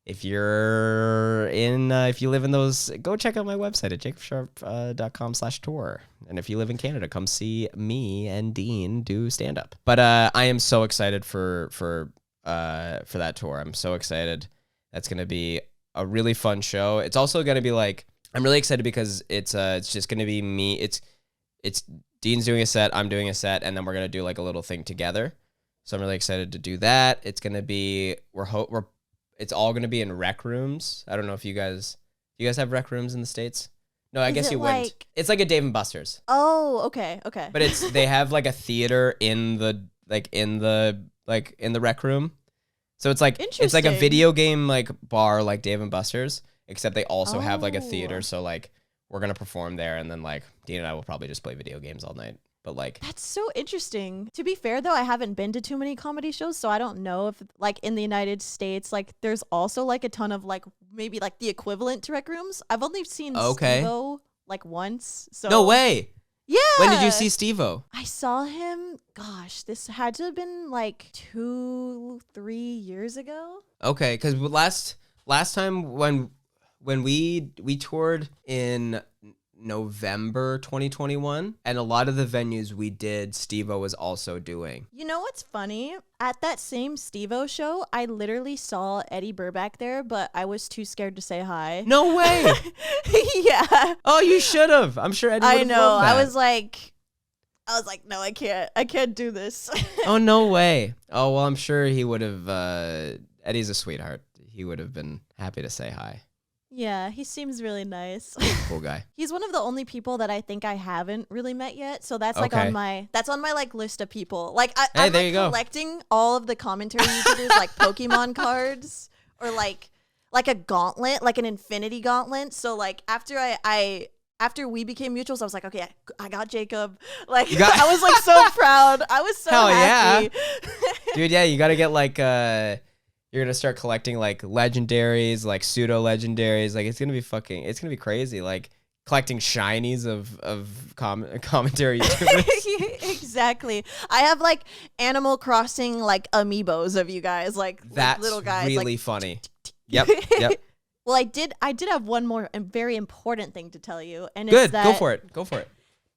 Speaker 2: if you're if you live in those, go check out my website at jacobsharpe.com/tour. And if you live in Canada, come see me and Dean do stand up. But I am so excited for that tour. I'm so excited. That's going to be a really fun show. It's also going to be like, I'm really excited because it's just going to be me. It's Dean's doing a set, I'm doing a set, and then we're going to do like a little thing together. So I'm really excited to do that. It's going to be, it's all going to be in rec rooms. I don't know if you guys have rec rooms in the States? No, I guess you wouldn't. It's like a Dave and Buster's.
Speaker 1: Oh, okay.
Speaker 2: But they have like a theater in the rec room. So it's like a video game like bar like Dave and Buster's, except they also have like a theater. So like we're going to perform there, and then like Dean and I will probably just play video games all night. But like,
Speaker 1: that's so interesting. To be fair though, I haven't been to too many comedy shows, so I don't know if like in the United States, like there's also like a ton of like maybe like the equivalent to rec rooms. I've only seen Steve-O like once. So
Speaker 2: no way.
Speaker 1: Yeah.
Speaker 2: When did you see Steve-O?
Speaker 1: I saw him, gosh, this had to have been like 2-3 years ago.
Speaker 2: Okay, because last time when we toured in November 2021, and a lot of the venues we did, Steve-O was also doing.
Speaker 1: You know what's funny? At that same Steve-O show, I literally saw Eddie Burback there, but I was too scared to say hi.
Speaker 2: No way.
Speaker 1: Yeah.
Speaker 2: Oh, you should have. I'm sure Eddie would have
Speaker 1: I know.
Speaker 2: loved that.
Speaker 1: I was like, no, I can't do this.
Speaker 2: Oh, no way. Oh, well, I'm sure he would have. Eddie's a sweetheart. He would have been happy to say hi.
Speaker 1: Yeah, he seems really nice.
Speaker 2: Cool guy.
Speaker 1: He's one of the only people that I think I haven't really met yet. So that's like
Speaker 2: Okay.
Speaker 1: on my like list of people. Like
Speaker 2: Hey,
Speaker 1: I'm
Speaker 2: there
Speaker 1: like
Speaker 2: you go.
Speaker 1: collecting all of the commentary YouTubers like Pokemon cards or like a gauntlet, like an infinity gauntlet. So like after after we became mutuals, I was like, okay, I got Jacob. Like I was like so proud. I was so
Speaker 2: Hell
Speaker 1: happy.
Speaker 2: yeah. Dude, yeah, you got to get like you're going to start collecting like legendaries, like pseudo legendaries. Like it's going to be crazy. Like collecting shinies of commentary YouTubers.
Speaker 1: Exactly. I have like Animal Crossing like amiibos of you guys, like
Speaker 2: That's
Speaker 1: little guys.
Speaker 2: really
Speaker 1: like,
Speaker 2: funny. Yep.
Speaker 1: Well, I did have one more very important thing to tell you, and
Speaker 2: Good.
Speaker 1: it's that
Speaker 2: Go for it.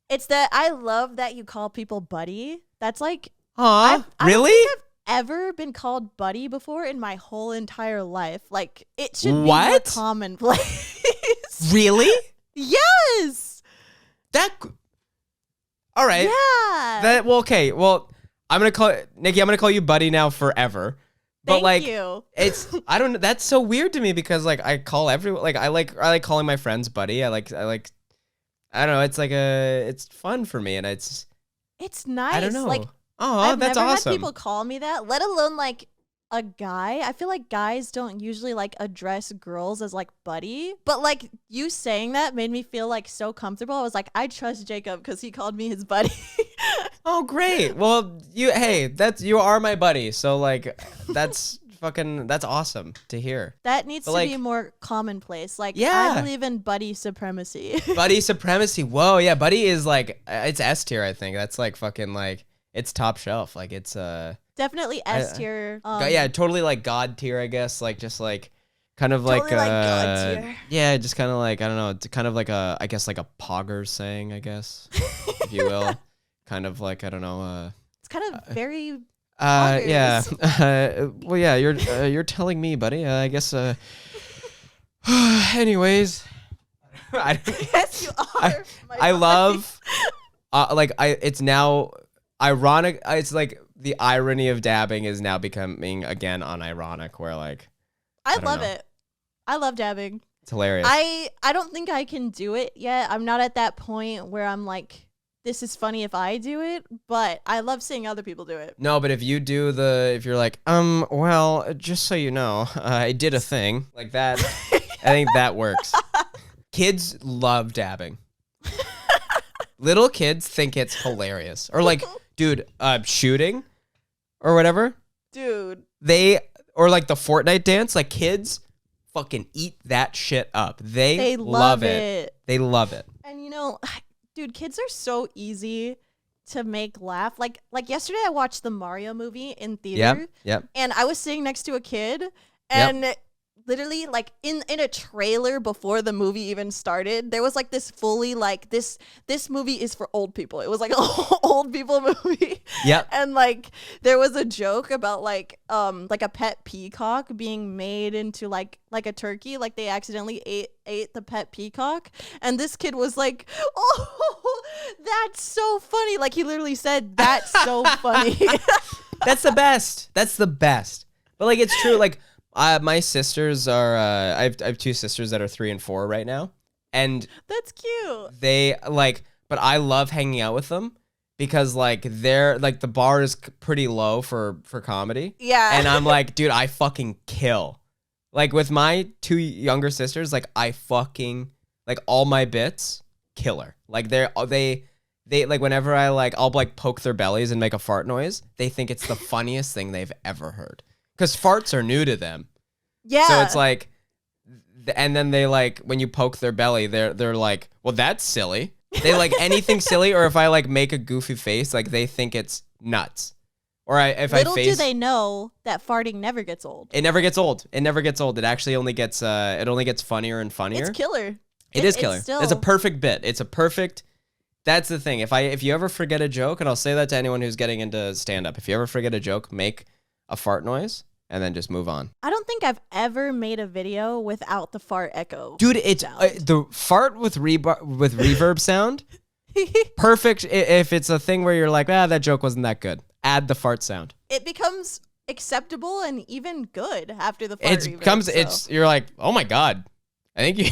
Speaker 1: It's that I love that you call people buddy. That's like,
Speaker 2: Aw,
Speaker 1: I
Speaker 2: really?
Speaker 1: don't think I've ever been called buddy before in my whole entire life. Like it should be more
Speaker 2: What?
Speaker 1: commonplace.
Speaker 2: Really?
Speaker 1: Yes.
Speaker 2: All right.
Speaker 1: Yeah.
Speaker 2: Okay. Well, I'm gonna call you buddy now forever. But
Speaker 1: Thank
Speaker 2: like,
Speaker 1: you.
Speaker 2: I don't know. That's so weird to me because like I call everyone like I like calling my friends buddy. I don't know. It's fun for me, and it's
Speaker 1: nice.
Speaker 2: I don't know.
Speaker 1: Like,
Speaker 2: Oh,
Speaker 1: I've
Speaker 2: that's
Speaker 1: never
Speaker 2: awesome.
Speaker 1: had people call me that, let alone like a guy. I feel like guys don't usually like address girls as like buddy, but like you saying that made me feel like so comfortable. I was like, I trust Jacob because he called me his buddy.
Speaker 2: Oh, great. Well, you are my buddy. So like that's awesome to hear.
Speaker 1: That needs
Speaker 2: But,
Speaker 1: to
Speaker 2: like,
Speaker 1: be more commonplace. Like
Speaker 2: Yeah.
Speaker 1: I believe in buddy supremacy.
Speaker 2: Buddy supremacy. Whoa, yeah, buddy is like it's S tier, I think. That's like fucking like it's top shelf. Like it's
Speaker 1: Definitely S tier.
Speaker 2: yeah, totally like God tier, I guess. Like just like kind of like
Speaker 1: Totally like God tier.
Speaker 2: yeah, just kind of like I don't know, it's kind of like I guess like a poggers saying, I guess, if you will. Kind of like I don't know.
Speaker 1: It's kind of very.
Speaker 2: Yeah. Well, yeah, you're telling me, buddy. I guess. Anyways,
Speaker 1: Yes, you are.
Speaker 2: I love. It's now ironic. It's like the irony of dabbing is now becoming again unironic. Where like.
Speaker 1: I
Speaker 2: don't
Speaker 1: love
Speaker 2: know.
Speaker 1: it. I love dabbing.
Speaker 2: It's hilarious.
Speaker 1: I don't think I can do it yet. I'm not at that point where I'm like, this is funny if I do it, but I love seeing other people do it.
Speaker 2: No, but if you're like, well, just so you know, I did a thing like that. I think that works. Kids love dabbing. Little kids think it's hilarious. Or like, dude, shooting or whatever.
Speaker 1: Dude.
Speaker 2: Or like the Fortnite dance, like kids fucking eat that shit up. They
Speaker 1: love it.
Speaker 2: They love it.
Speaker 1: And you know, dude, kids are so easy to make laugh. Like yesterday I watched the Mario movie in theater.
Speaker 2: Yep.
Speaker 1: And I was sitting next to a kid and literally like in a trailer before the movie even started, there was like this fully like this movie is for old people. It was like an old people movie.
Speaker 2: Yep.
Speaker 1: And like there was a joke about like a pet peacock being made into like a turkey, like they accidentally ate the pet peacock, and this kid was like, "Oh, that's so funny." Like he literally said, "That's so funny."
Speaker 2: That's the best. That's the best. But like it's true. Like my sisters are. I have two sisters that are 3 and 4 right now, and
Speaker 1: That's cute.
Speaker 2: they like. But I love hanging out with them because like they're like the bar is pretty low for comedy.
Speaker 1: Yeah.
Speaker 2: And I'm like, dude, I fucking kill. Like with my 2 younger sisters, like I fucking like all my bits killer. Like they like whenever I like I'll like poke their bellies and make a fart noise, they think it's the funniest thing they've ever heard. Cuz farts are new to them.
Speaker 1: Yeah.
Speaker 2: So it's like and then they like when you poke their belly, they're like, "Well, that's silly." They like anything silly, or if I like make a goofy face, like they think it's nuts. Or if
Speaker 1: Little
Speaker 2: I
Speaker 1: do
Speaker 2: face,
Speaker 1: they know that farting never gets old.
Speaker 2: it never gets old. It never gets old. It actually only gets funnier and funnier.
Speaker 1: It's killer.
Speaker 2: It is killer.
Speaker 1: It's still...
Speaker 2: It's a perfect bit. It's a perfect. That's the thing. If you ever forget a joke, and I'll say that to anyone who's getting into stand up, if you ever forget a joke, make a fart noise and then just move on.
Speaker 1: I don't think I've ever made a video without the fart echo.
Speaker 2: Dude, it's the fart with reverb sound. Perfect if it's a thing where you're like, that joke wasn't that good. Add the fart sound.
Speaker 1: It becomes acceptable and even good after the fart reverb,
Speaker 2: you're like, oh my God. I think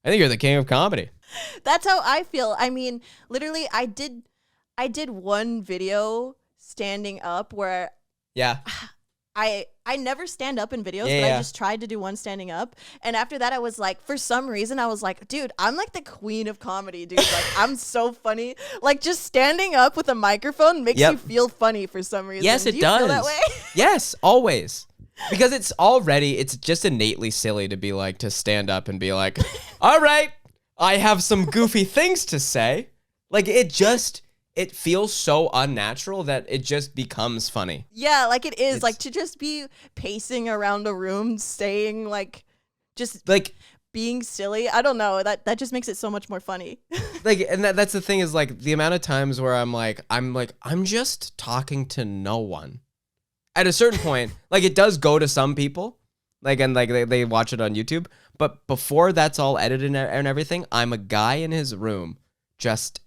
Speaker 2: you're the king of comedy.
Speaker 1: That's how I feel. I mean, literally I did one video standing up where I never stand up in videos, but I just tried to do one standing up. And after that, I was like, for some reason, I was like, dude, I'm like the queen of comedy, dude. Like, I'm so funny. Like, just standing up with a microphone makes you feel funny for some reason.
Speaker 2: Yes, it
Speaker 1: do you
Speaker 2: does.
Speaker 1: Feel that way?
Speaker 2: Yes, always. Because it's just innately silly to be like, to stand up and be like, all right, I have some goofy things to say. Like, it feels so unnatural that it just becomes funny.
Speaker 1: Yeah, like it is. Like to just be pacing around a room, saying like, just like being silly. I don't know. That just makes it so much more funny.
Speaker 2: Like, and that's the thing is like the amount of times where I'm just talking to no one. At a certain point, like it does go to some people, like and like they watch it on YouTube. But before that's all edited and everything, I'm a guy in his room, just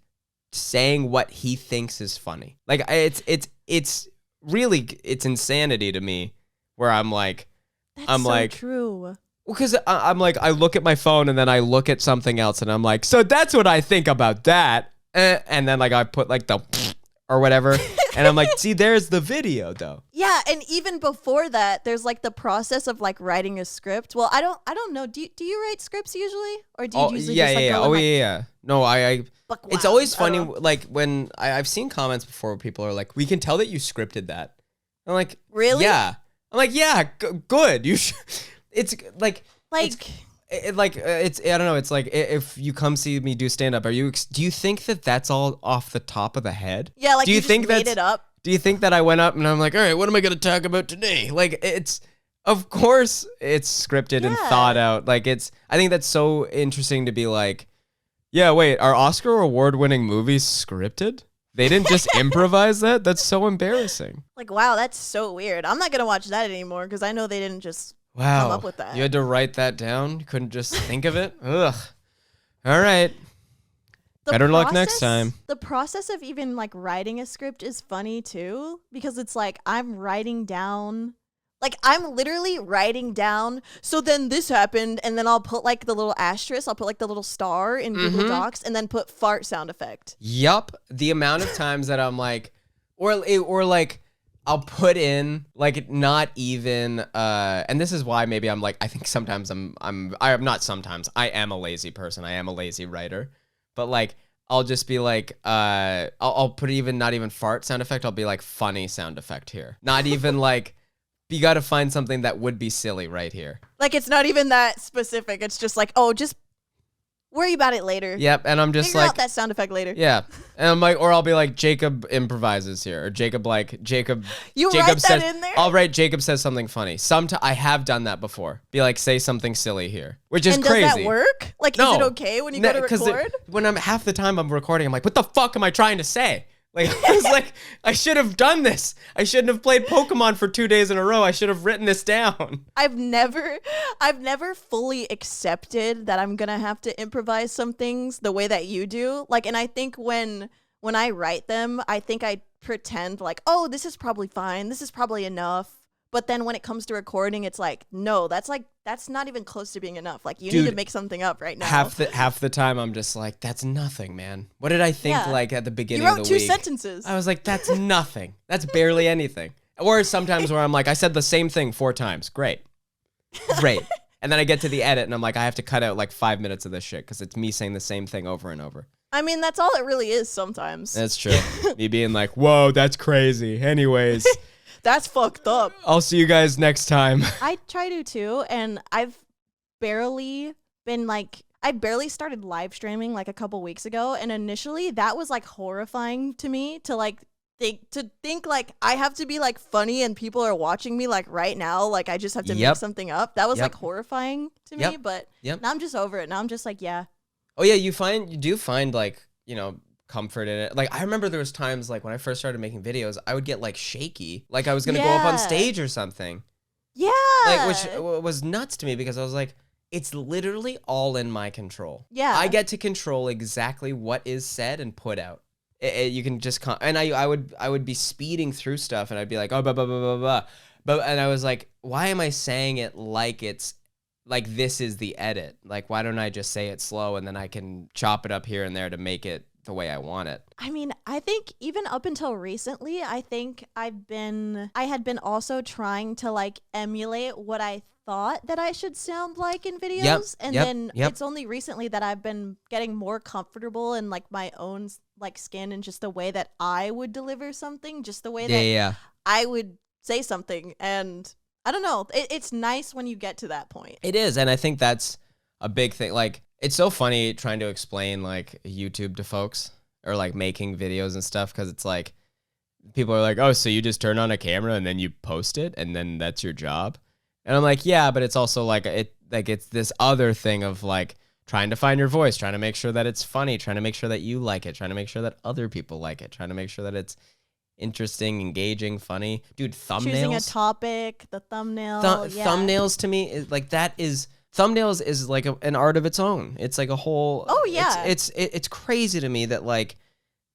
Speaker 2: saying what he thinks is funny. Like it's really insanity to me where I'm like
Speaker 1: That's so true.
Speaker 2: Because I'm like I look at my phone and then I look at something else and I'm like, so that's what I think about that, and then like I put like the or whatever and I'm like, see, there's the video though.
Speaker 1: Yeah, and even before that there's like the process of like writing a script. Well, I don't know, do you write scripts usually, or do you usually just like go
Speaker 2: yeah. No, I it's always funny, like, when I've seen comments before where people are like, we can tell that you scripted that. I'm like,
Speaker 1: really?
Speaker 2: Yeah. I'm like, yeah, good. You should. It's like, it's I don't know. It's like, if you come see me do stand-up, do you think that that's all off the top of the head?
Speaker 1: Yeah, like
Speaker 2: do you think
Speaker 1: just made it up?
Speaker 2: Do you think that I went up and I'm like, all right, what am I going to talk about today? Like, of course it's scripted and thought out. Like, I think that's so interesting to be like, yeah, wait, are Oscar award-winning movies scripted? They didn't just improvise that? That's so embarrassing.
Speaker 1: Like, wow, that's so weird. I'm not going to watch that anymore because I know they didn't just come up with that.
Speaker 2: You had to write that down? You couldn't just think of it? Ugh. All right. Better luck next time.
Speaker 1: The process of even, like, writing a script is funny, too, because it's like I'm writing down... Like, I'm literally writing down, so then this happened, and then I'll put, like, the little asterisk, I'll put, like, the little star in Google Docs, and then put fart sound effect.
Speaker 2: Yup. The amount of times that I'm like, or like, I'll put in, like, not even, and this is why maybe I'm like, I think sometimes I am a lazy person, I am a lazy writer, but, like, I'll just be like, I'll put not even fart sound effect, I'll be like, funny sound effect here. Not even, like... You got to find something that would be silly right here.
Speaker 1: Like, it's not even that specific. It's just like, oh, just worry about it later.
Speaker 2: Yep, and I'm just
Speaker 1: Figure
Speaker 2: like...
Speaker 1: out that sound effect later.
Speaker 2: Yeah, and I'm like, or I'll be like, Jacob improvises here, or Jacob...
Speaker 1: You
Speaker 2: Jacob
Speaker 1: write
Speaker 2: says,
Speaker 1: that in there?
Speaker 2: I'll write, Jacob says something funny. I have done that before. Be like, say something silly here, which is crazy.
Speaker 1: Does that work? Like, is it okay when you go to record?
Speaker 2: When I'm half the time I'm recording, I'm like, what the fuck am I trying to say? Like, I was like, I should have done this. I shouldn't have played Pokemon for 2 days in a row. I should have written this down.
Speaker 1: I've never fully accepted that I'm gonna have to improvise some things the way that you do. Like, and I think when I write them, I think I pretend like, oh, this is probably fine. This is probably enough. But then when it comes to recording, it's like, no, that's not even close to being enough. Like, you need to make something up right now.
Speaker 2: Half the time, I'm just like, that's nothing, man. What did I think like at the beginning of the week?
Speaker 1: You wrote 2 sentences.
Speaker 2: I was like, that's nothing. That's barely anything. Or sometimes where I'm like, I said the same thing 4 times. Great. And then I get to the edit and I'm like, I have to cut out like 5 minutes of this shit because it's me saying the same thing over and over.
Speaker 1: I mean, that's all it really is sometimes.
Speaker 2: That's true. Me being like, whoa, that's crazy. Anyways.
Speaker 1: That's fucked up.
Speaker 2: I'll see you guys next time.
Speaker 1: I try to too, and I barely started live streaming like a couple weeks ago, and initially that was like horrifying to me to like think like I have to be like funny and people are watching me like right now, like I just have to make something up. That was like horrifying to me, but now I'm just over it. Now I'm just like, yeah.
Speaker 2: Oh yeah, you do find like, you know, comfort in it. Like I remember there was times like when I first started making videos, I would get like shaky, like I was gonna go up on stage or something.
Speaker 1: Yeah.
Speaker 2: Like, which was nuts to me because I was like, it's literally all in my control.
Speaker 1: Yeah.
Speaker 2: I get to control exactly what is said and put out. You can just and I would be speeding through stuff and I'd be like, oh, blah, blah, blah, blah, blah. But, and I was like, why am I saying it like it's like this is the edit? Like, why don't I just say it slow and then I can chop it up here and there to make it the way I want it?
Speaker 1: I mean, I think even up until recently, I think I had been also trying to like emulate what I thought that I should sound like in videos. Then it's only recently that I've been getting more comfortable in like my own like skin and just the way that I would deliver something, just the way that I would say something. And I don't know, it's nice when you get to that point.
Speaker 2: It is. And I think that's a big thing. Like, it's so funny trying to explain like YouTube to folks or like making videos and stuff. Cause it's like, people are like, oh, so you just turn on a camera and then you post it and then that's your job. And I'm like, yeah, but it's also like it's this other thing of like trying to find your voice, trying to make sure that it's funny, trying to make sure that you like it, trying to make sure that other people like it, trying to make sure that it's interesting, engaging, funny. Dude, thumbnails.
Speaker 1: Choosing a topic, the thumbnail.
Speaker 2: Thumbnails to me is like thumbnails is like an art of its own. It's like a whole.
Speaker 1: Oh yeah.
Speaker 2: It's crazy to me that like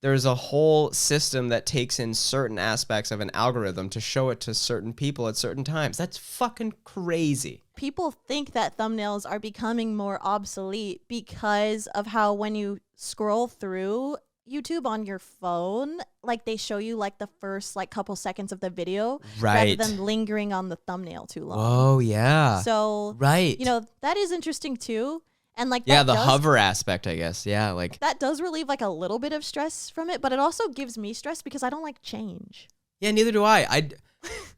Speaker 2: there's a whole system that takes in certain aspects of an algorithm to show it to certain people at certain times. That's fucking crazy.
Speaker 1: People think that thumbnails are becoming more obsolete because of how when you scroll through YouTube on your phone, like they show you like the first like couple seconds of the video rather than lingering on the thumbnail too long.
Speaker 2: Oh yeah.
Speaker 1: So you know, that is interesting too. And like
Speaker 2: the hover aspect, I guess. Yeah, like
Speaker 1: that does relieve like a little bit of stress from it, but it also gives me stress because I don't like change.
Speaker 2: Yeah, neither do I.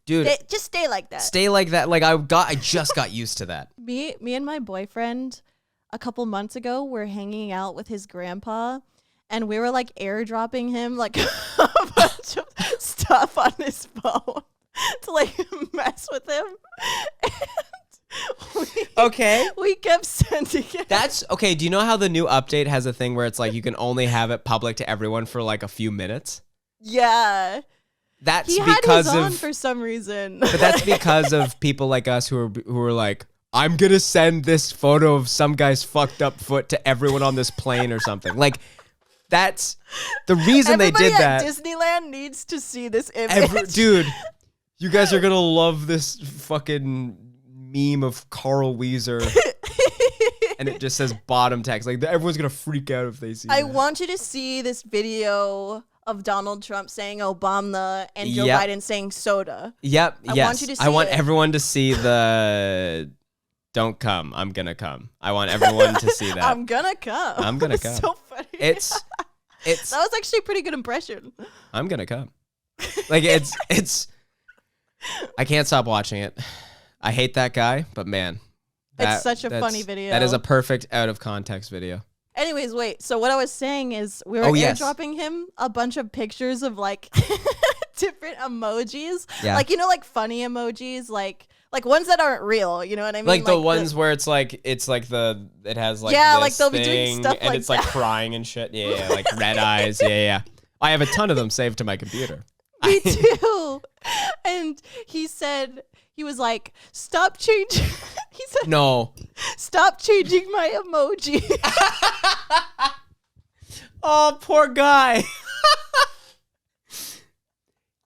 Speaker 2: Dude,
Speaker 1: just stay like that.
Speaker 2: Stay like that. Like I just got used to that.
Speaker 1: Me and my boyfriend a couple months ago were hanging out with his grandpa, and we were like airdropping him like a bunch of stuff on his phone to like mess with him. We kept sending it.
Speaker 2: That's okay. Do you know how the new update has a thing where it's like you can only have it public to everyone for like a few minutes?
Speaker 1: Yeah.
Speaker 2: That's
Speaker 1: he
Speaker 2: because
Speaker 1: had his
Speaker 2: of
Speaker 1: on for some reason.
Speaker 2: But that's because of people like us who are like, I'm gonna send this photo of some guy's fucked up foot to everyone on this plane or something. Like that's the reason they did that.
Speaker 1: Disneyland needs to see this image.
Speaker 2: Dude, you guys are gonna love this fucking meme of Carl Weezer. And it just says bottom text. Like everyone's gonna freak out if they see
Speaker 1: I
Speaker 2: that.
Speaker 1: want you to see this video of Donald Trump saying Obama and Joe Biden saying soda.
Speaker 2: Yep.
Speaker 1: I want you to see
Speaker 2: I want everyone to see the don't come. I'm gonna come. I want everyone to see that.
Speaker 1: I'm gonna come.
Speaker 2: I'm gonna come.
Speaker 1: So funny.
Speaker 2: It's
Speaker 1: that was actually a pretty good impression.
Speaker 2: I'm gonna come. Like it's I can't stop watching it. I hate that guy, but man.
Speaker 1: It's such a funny video.
Speaker 2: That is a perfect out of context video.
Speaker 1: Anyways, wait. So what I was saying is we were airdropping him a bunch of pictures of like different emojis.
Speaker 2: Yeah.
Speaker 1: Like, you know, like funny emojis, like ones that aren't real. You know what I mean?
Speaker 2: Like the ones where it has like this like they'll be doing stuff and it's like crying and shit. Yeah, like red eyes. Yeah. I have a ton of them saved to my computer.
Speaker 1: Me too. And he was like, stop changing. He said,
Speaker 2: no.
Speaker 1: Stop changing my emoji.
Speaker 2: Oh, poor guy.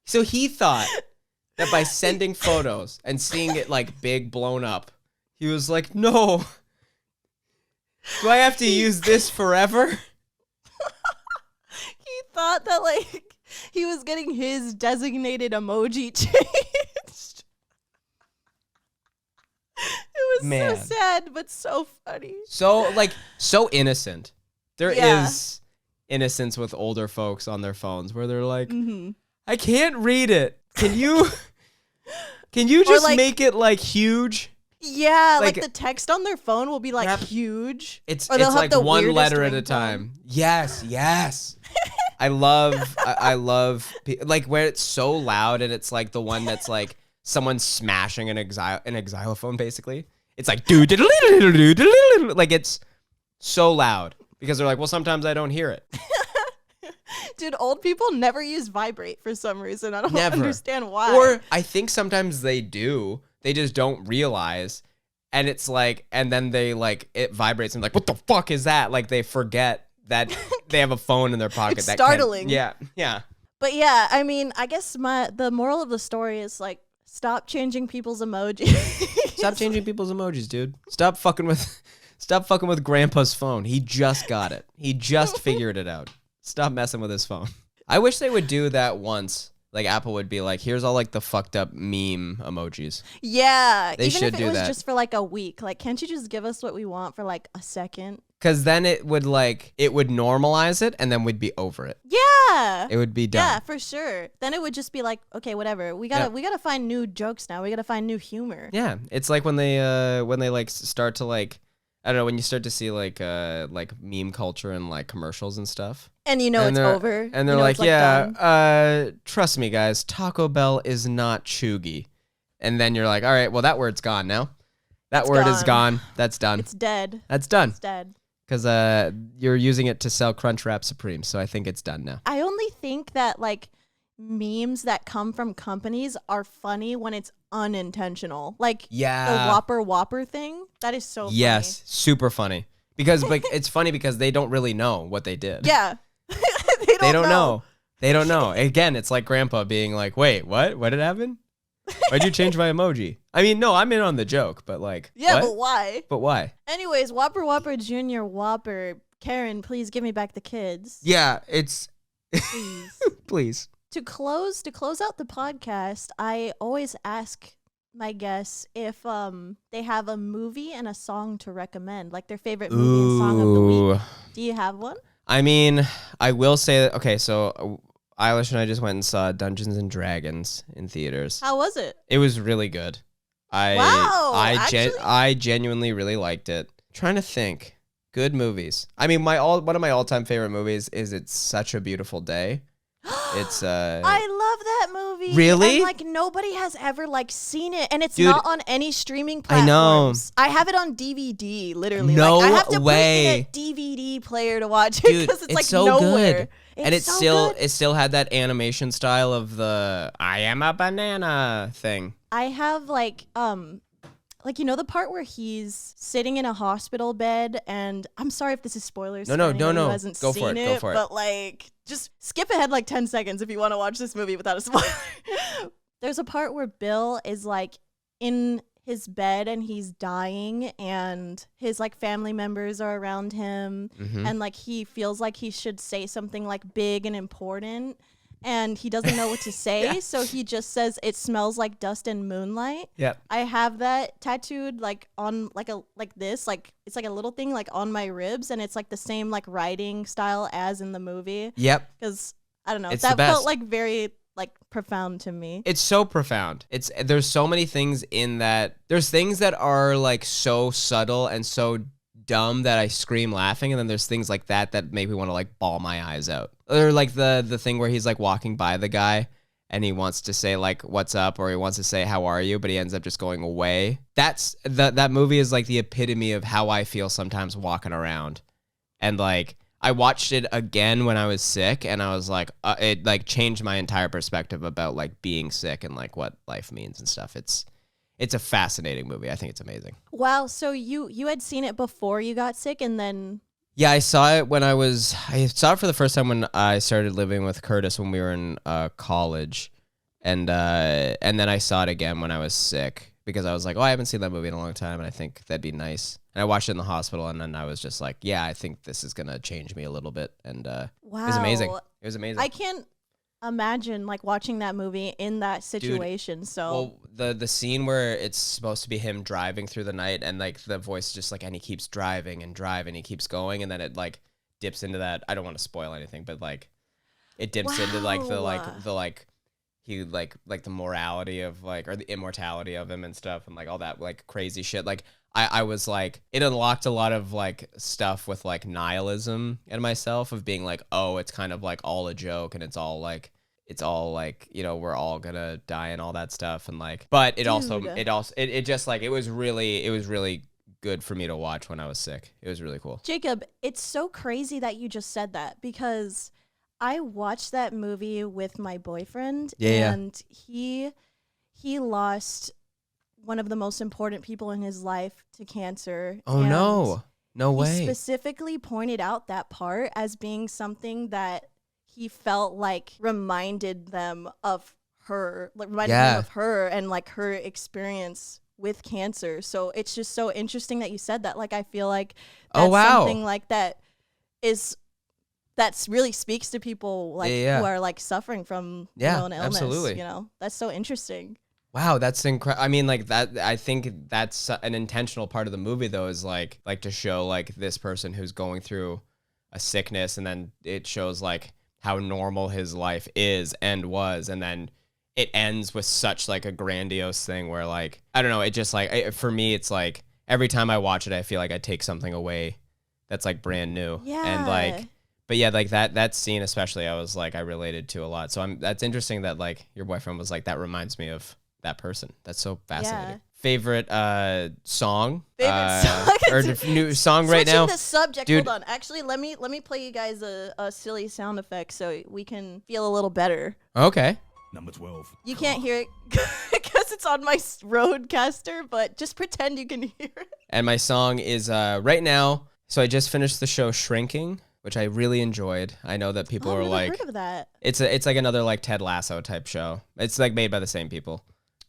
Speaker 2: So he thought that by sending photos and seeing it like big blown up, he was like, no. Do I have to use this forever?
Speaker 1: He thought that like he was getting his designated emoji changed. It was so sad, but so funny.
Speaker 2: So innocent. There is innocence with older folks on their phones where they're like, I can't read it. Can you just like, make it like huge?
Speaker 1: Yeah, like the text on their phone will be like huge.
Speaker 2: It's like one letter at a time. Yes. I love like where it's so loud and it's like the one that's like someone smashing an xylophone basically. It's like dude, like it's so loud because they're like, well, sometimes I don't hear it.
Speaker 1: Dude, old people never use vibrate for some reason. I don't
Speaker 2: Never.
Speaker 1: understand why.
Speaker 2: Or I think sometimes they do. They just don't realize. And it's like, and then they like, it vibrates and like, what the fuck is that? Like they forget that they have a phone in their pocket.
Speaker 1: It's
Speaker 2: that
Speaker 1: startling.
Speaker 2: Yeah.
Speaker 1: But yeah, I mean, I guess the moral of the story is like, stop changing people's emojis.
Speaker 2: Stop changing people's emojis, dude. Stop fucking with Grandpa's phone. He just got it. He just figured it out. Stop messing with his phone. I wish they would do that once. Like Apple would be like, here's all like the fucked up meme emojis.
Speaker 1: Yeah.
Speaker 2: They should do that.
Speaker 1: Even if it was just for like a week. Like, can't you just give us what we want for like a second?
Speaker 2: Because then it would normalize it and then we'd be over it.
Speaker 1: Yeah.
Speaker 2: It would be done.
Speaker 1: Yeah, for sure. Then it would just be like, okay, whatever. We gotta find new jokes now. We gotta find new humor.
Speaker 2: Yeah. It's like when they like start to like, I don't know, when you start to see like meme culture and like commercials and stuff.
Speaker 1: And it's over.
Speaker 2: And they're like, yeah, trust me, guys, Taco Bell is not chuggy. And then you're like, all right, well, that word's gone now. That word is gone. That's done.
Speaker 1: It's dead.
Speaker 2: That's done.
Speaker 1: It's dead.
Speaker 2: Because you're using it to sell Crunchwrap Supreme, so I think it's done now.
Speaker 1: I only think that like memes that come from companies are funny when it's unintentional. Like the Whopper thing. That is so funny.
Speaker 2: Yes, super funny. Because like it's funny because they don't really know what they did.
Speaker 1: Yeah.
Speaker 2: They don't know. They don't know. Again, it's like Grandpa being like, wait, what? What did happen? Why'd you change my emoji? I mean, no, I'm in on the joke, but like,
Speaker 1: yeah,
Speaker 2: what?
Speaker 1: but why?
Speaker 2: But why?
Speaker 1: Anyways, Whopper Jr. Whopper. Karen, please give me back the kids.
Speaker 2: Yeah, it's
Speaker 1: please.
Speaker 2: Please.
Speaker 1: To close out the podcast, I always ask my guests if they have a movie and a song to recommend, like their favorite movie and song of the week. Do you have one?
Speaker 2: I mean, I will say that. Okay, so Eilish and I just went and saw Dungeons and Dragons in theaters.
Speaker 1: How was it?
Speaker 2: It was really good. I genuinely really liked it. Trying to think. Good movies. I mean, one of my all-time favorite movies is It's Such a Beautiful Day. It's
Speaker 1: I love that movie.
Speaker 2: Really?
Speaker 1: And like nobody has ever like seen it, and it's not on any streaming platforms.
Speaker 2: I know.
Speaker 1: I have it on DVD, literally.
Speaker 2: No
Speaker 1: like, I have to
Speaker 2: way.
Speaker 1: put in a DVD player to watch it
Speaker 2: Dude,
Speaker 1: because it's like
Speaker 2: so
Speaker 1: nowhere.
Speaker 2: Good. And it still had that animation style of the I am a banana thing.
Speaker 1: I have like the part where he's sitting in a hospital bed, and I'm sorry if this is spoilers.
Speaker 2: No.
Speaker 1: Who hasn't
Speaker 2: Go
Speaker 1: seen
Speaker 2: for it.
Speaker 1: But like, just skip ahead like 10 seconds if you want to watch this movie without a spoiler. There's a part where Bill is like in his bed and he's dying, and his like family members are around him, and like he feels like he should say something like big and important. And he doesn't know what to say, so he just says, "It smells like dust and moonlight."
Speaker 2: Yep.
Speaker 1: I have that tattooed like on it's like a little thing like on my ribs, and it's like the same like writing style as in the movie.
Speaker 2: Yep.
Speaker 1: Because I don't know,
Speaker 2: It's
Speaker 1: that
Speaker 2: the best.
Speaker 1: felt like very like profound to me.
Speaker 2: It's so profound. There's so many things in that. There's things that are like so subtle and so dumb that I scream laughing, and then there's things like that make me want to like bawl my eyes out. Or like the thing where he's like walking by the guy and he wants to say like what's up, or he wants to say how are you, but he ends up just going away. That movie is like the epitome of how I feel sometimes walking around. And like I watched it again when I was sick, and I was like it like changed my entire perspective about like being sick and like what life means and stuff. It's a fascinating movie. I think it's amazing.
Speaker 1: Wow, so you had seen it before you got sick, and then...
Speaker 2: Yeah, I saw it I saw it for the first time when I started living with Curtis when we were in college. And then I saw it again when I was sick because I was like, oh, I haven't seen that movie in a long time, and I think that'd be nice. And I watched it in the hospital, and then I was just like, yeah, I think this is going to change me a little bit. And
Speaker 1: wow.
Speaker 2: It was amazing. It was amazing.
Speaker 1: I can't imagine like watching that movie in that situation. Dude, so
Speaker 2: well, the scene where it's supposed to be him driving through the night, and like the voice just like, and he keeps driving and driving, he keeps going, and then it like dips into that. I don't want to spoil anything, but like it dips into like he like the morality of like, or the immortality of him and stuff, and like all that like crazy shit. Like I was like, it unlocked a lot of like stuff with like nihilism in myself of being like, oh, it's kind of like all a joke and it's all like, you know, we're all gonna die and all that stuff. And like, but it just like, it was really good for me to watch when I was sick. It was really cool.
Speaker 1: Jacob, it's so crazy that you just said that because I watched that movie with my boyfriend and he lost one of the most important people in his life to cancer.
Speaker 2: Oh, no way.
Speaker 1: He specifically pointed out that part as being something that he felt like reminded them of her, like reminded him of her and like her experience with cancer. So it's just so interesting that you said that. Like, I feel like that's something like that really speaks to people like who are like suffering from an illness.
Speaker 2: Absolutely.
Speaker 1: You know, that's so interesting.
Speaker 2: Wow, that's incredible. I mean, like that. I think that's an intentional part of the movie, though, is like to show like this person who's going through a sickness, and then it shows like how normal his life is and was, and then it ends with such like a grandiose thing where like I don't know. It just like for me, it's like every time I watch it, I feel like I take something away that's like brand new.
Speaker 1: Yeah.
Speaker 2: And like, but yeah, like that scene especially, I was like I related to a lot. So that's interesting that like your boyfriend was like that reminds me of that person. That's so fascinating.
Speaker 1: Yeah.
Speaker 2: Favorite song?
Speaker 1: Song?
Speaker 2: Or new song right now?
Speaker 1: Switching the subject.
Speaker 2: Dude.
Speaker 1: Hold on. Actually, let me play you guys a silly sound effect so we can feel a little better.
Speaker 2: Okay.
Speaker 3: Number 12.
Speaker 1: You can't hear it because it's on my roadcaster, but just pretend you can hear it.
Speaker 2: And my song is right now. So I just finished the show Shrinking, which I really enjoyed. I know that people are like,
Speaker 1: I've heard of that.
Speaker 2: It's like another like Ted Lasso type show. It's like made by the same people.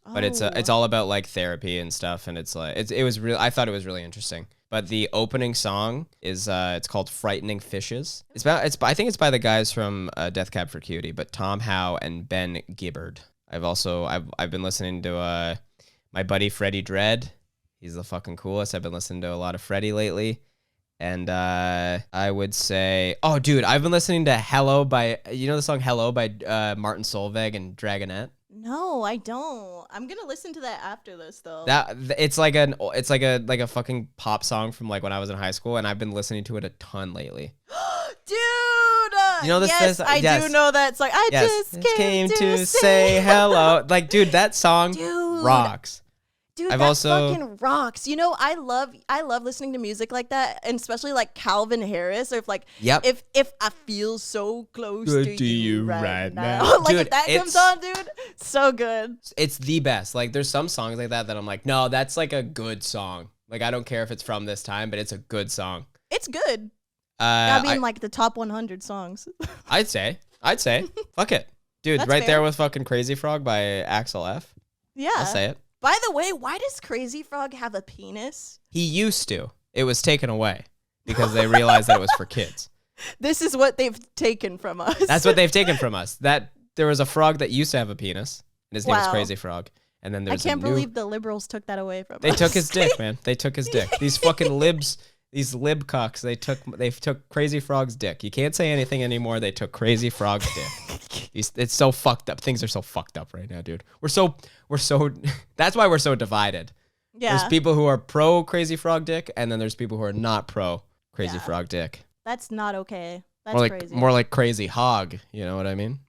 Speaker 2: But it's all about like therapy and stuff, and it's like it was real. I thought it was really interesting. But the opening song is it's called "Frightening Fishes." I think it's by the guys from Death Cab for Cutie, but Tom Howe and Ben Gibbard. I've been listening to my buddy Freddie Dredd. He's the fucking coolest. I've been listening to a lot of Freddie lately, and I would say, oh dude, I've been listening to "Hello" by the song "Hello" by Martin Solveig and Dragonette.
Speaker 1: No, I don't. I'm gonna listen to that after this though.
Speaker 2: It's like a fucking pop song from like when I was in high school, and I've been listening to it a ton lately.
Speaker 1: Dude,
Speaker 2: you know this?
Speaker 1: Yes, I do know that song. I just came to say
Speaker 2: hello. Like, dude, that song rocks.
Speaker 1: Dude, that fucking rocks. You know, I love listening to music like that, and especially like Calvin Harris, or if I feel so close to you right now. Like, dude, if that comes on, dude, so good.
Speaker 2: It's the best. Like, there's some songs like that I'm like, no, that's like a good song. Like, I don't care if it's from this time, but it's a good song.
Speaker 1: It's good. Gotta be in like the top 100 songs.
Speaker 2: I'd say, fuck it, dude. That's right fair. There with fucking Crazy Frog by Axel F.
Speaker 1: Yeah,
Speaker 2: I'll say it.
Speaker 1: By the way, why does Crazy Frog have a penis?
Speaker 2: He used to. It was taken away because they realized that it was for kids.
Speaker 1: This is what they've taken from us.
Speaker 2: That's what they've taken from us. That there was a frog that used to have a penis, and his name was Crazy Frog. And then there's
Speaker 1: I can't believe the liberals took that away from us.
Speaker 2: They took his dick, man. They took his dick. These fucking libs, these lib cocks, they took Crazy Frog's dick. You can't say anything anymore. They took Crazy Frog's dick. It's so fucked up. Things are so fucked up right now, dude. We're so that's why we're so divided.
Speaker 1: Yeah.
Speaker 2: There's people who are pro Crazy Frog dick, and then there's people who are not pro Crazy Frog dick.
Speaker 1: That's not okay. That's crazy.
Speaker 2: More like Crazy Hog, you know what I mean?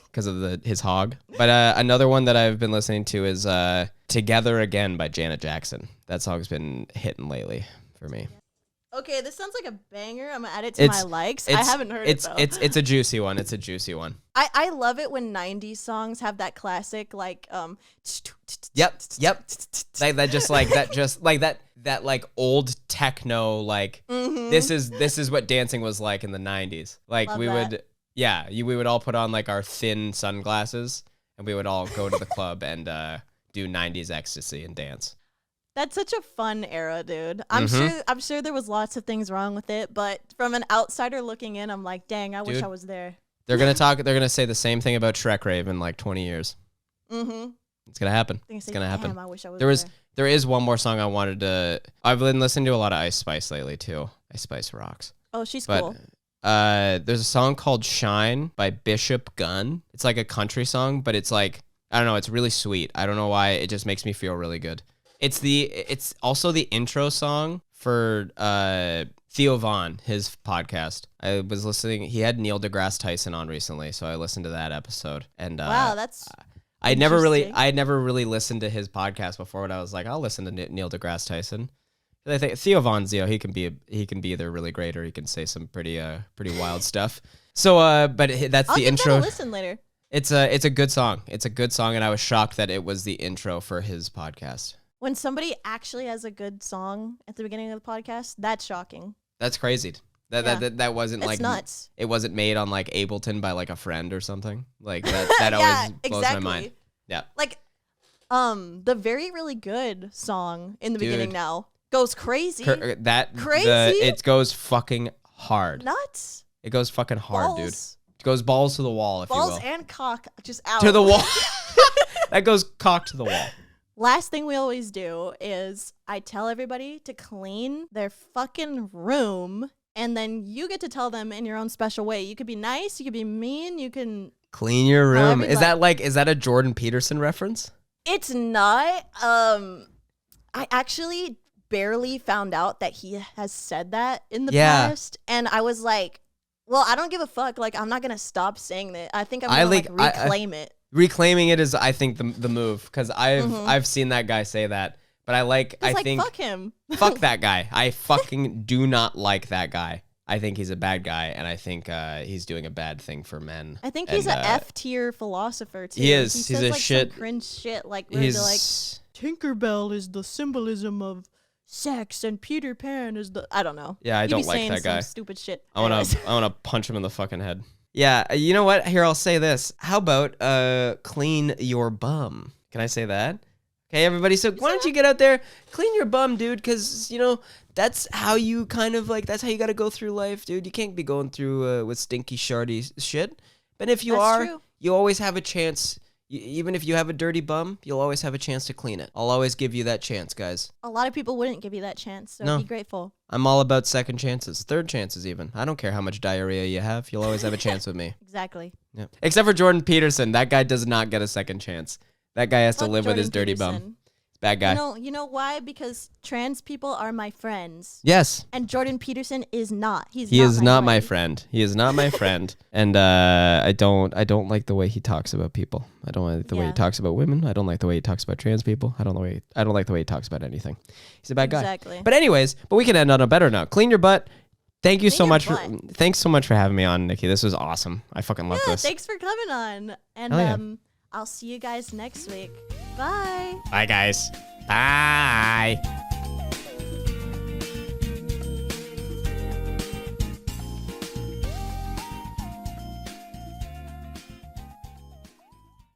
Speaker 2: Because of his hog. But another one that I've been listening to is Together Again by Janet Jackson. That song's been hitting lately for me.
Speaker 1: Okay, this sounds like a banger. I'm gonna add it to my likes. I haven't heard it though.
Speaker 2: It's a juicy one. It's a juicy one.
Speaker 1: I love it when 90s songs have that classic like
Speaker 2: Yep. Like that like old techno like this is what dancing was like in the 90s. Like
Speaker 1: Love
Speaker 2: we
Speaker 1: that.
Speaker 2: we would all put on like our thin sunglasses and we would all go to the club and do 90s ecstasy and dance.
Speaker 1: That's such a fun era, dude. I'm sure there was lots of things wrong with it, but from an outsider looking in, I'm like, dang, I wish I was there.
Speaker 2: They're gonna say the same thing about Shrek Rave in like 20 years.
Speaker 1: Mm-hmm.
Speaker 2: It's gonna happen.
Speaker 1: It's
Speaker 2: gonna happen.
Speaker 1: Damn, I wish I was
Speaker 2: there is one more song I wanted to. I've been listening to a lot of Ice Spice lately too. Ice Spice rocks.
Speaker 1: Oh, she's cool.
Speaker 2: There's a song called Shine by Bishop Gunn. It's like a country song, but it's like, I don't know, it's really sweet. I don't know why, it just makes me feel really good. It's also the intro song for Theo Vaughn, his podcast. I was listening. He had Neil deGrasse Tyson on recently, so I listened to that episode. And
Speaker 1: wow, that's
Speaker 2: I had never really listened to his podcast before, but I was like, I'll listen to Neil deGrasse Tyson. I think Theo Vaughn's, he can be either really great or he can say some pretty wild stuff. So but that's
Speaker 1: I'll
Speaker 2: the
Speaker 1: give
Speaker 2: intro.
Speaker 1: that a listen later.
Speaker 2: It's a good song. It's a good song, and I was shocked that it was the intro for his podcast.
Speaker 1: When somebody actually has a good song at the beginning of the podcast, that's shocking.
Speaker 2: That's crazy. That wasn't
Speaker 1: It's
Speaker 2: like
Speaker 1: nuts.
Speaker 2: It wasn't made on like Ableton by like a friend or something. Like that always blows my mind. Yeah.
Speaker 1: Like the very really good song in the
Speaker 2: Dude.
Speaker 1: beginning now goes crazy.
Speaker 2: Crazy. It goes fucking hard.
Speaker 1: Nuts.
Speaker 2: It goes fucking hard,
Speaker 1: Balls.
Speaker 2: dude. It goes balls to the wall, if
Speaker 1: Balls
Speaker 2: you will.
Speaker 1: and cock just out.
Speaker 2: To the wall. That goes cock to the wall.
Speaker 1: Last thing we always do is I tell everybody to clean their fucking room, and then you get to tell them in your own special way. You could be nice, you could be mean, you can
Speaker 2: Clean your room.
Speaker 1: Is
Speaker 2: that a Jordan Peterson reference?
Speaker 1: It's not. I actually barely found out that he has said that in the past, and I was like, well, I don't give a fuck. Like, I'm not gonna stop saying that. I think I'm gonna reclaim it.
Speaker 2: Reclaiming it is, I think, the move, because I've seen that guy say that, but I think
Speaker 1: fuck him.
Speaker 2: Fuck that guy. I fucking do not like that guy. I think he's a bad guy, and I think he's doing a bad thing for men.
Speaker 1: I think he's an F-tier philosopher too.
Speaker 2: He is.
Speaker 1: He
Speaker 2: he's
Speaker 1: says,
Speaker 2: a
Speaker 1: like,
Speaker 2: shit.
Speaker 1: some cringe shit like where they're like Tinkerbell is the symbolism of sex, and Peter Pan is the I don't know.
Speaker 2: Yeah, I don't like that guy.
Speaker 1: Some stupid shit.
Speaker 2: I wanna punch him in the fucking head. Yeah, you know what? Here, I'll say this. How about clean your bum? Can I say that? Okay, everybody. So why don't you get out there, clean your bum, dude? Because that's how you that's how you got to go through life, dude. You can't be going through with stinky, shardy shit. But if you are,
Speaker 1: true.
Speaker 2: you always have a chance. Even if you have a dirty bum, you'll always have a chance to clean it. I'll always give you that chance, guys.
Speaker 1: A lot of people wouldn't give you that chance, so
Speaker 2: No.
Speaker 1: be grateful.
Speaker 2: I'm all about second chances, third chances even. I don't care how much diarrhea you have. You'll always have a chance with me.
Speaker 1: Exactly.
Speaker 2: Yeah. Except for Jordan Peterson. That guy does not get a second chance. That guy has to
Speaker 1: Fuck
Speaker 2: live with his
Speaker 1: Jordan
Speaker 2: dirty
Speaker 1: Peterson.
Speaker 2: bum. Bad guy.
Speaker 1: You know why? Because trans people are my friends.
Speaker 2: Yes.
Speaker 1: And Jordan Peterson is not.
Speaker 2: He is not my friend. He is not my friend. And I don't like the way he talks about people. I don't like the way he talks about women. I don't like the way he talks about trans people. I don't like the way he talks about anything. He's a bad guy.
Speaker 1: Exactly.
Speaker 2: But anyways, we can end on a better note. Clean your butt. Thank you so much thanks so much for having me on, Nikki. This was awesome. I fucking love this.
Speaker 1: Thanks for coming on. And
Speaker 2: Hell yeah.
Speaker 1: I'll see you guys next week. Bye.
Speaker 2: Bye guys. Bye.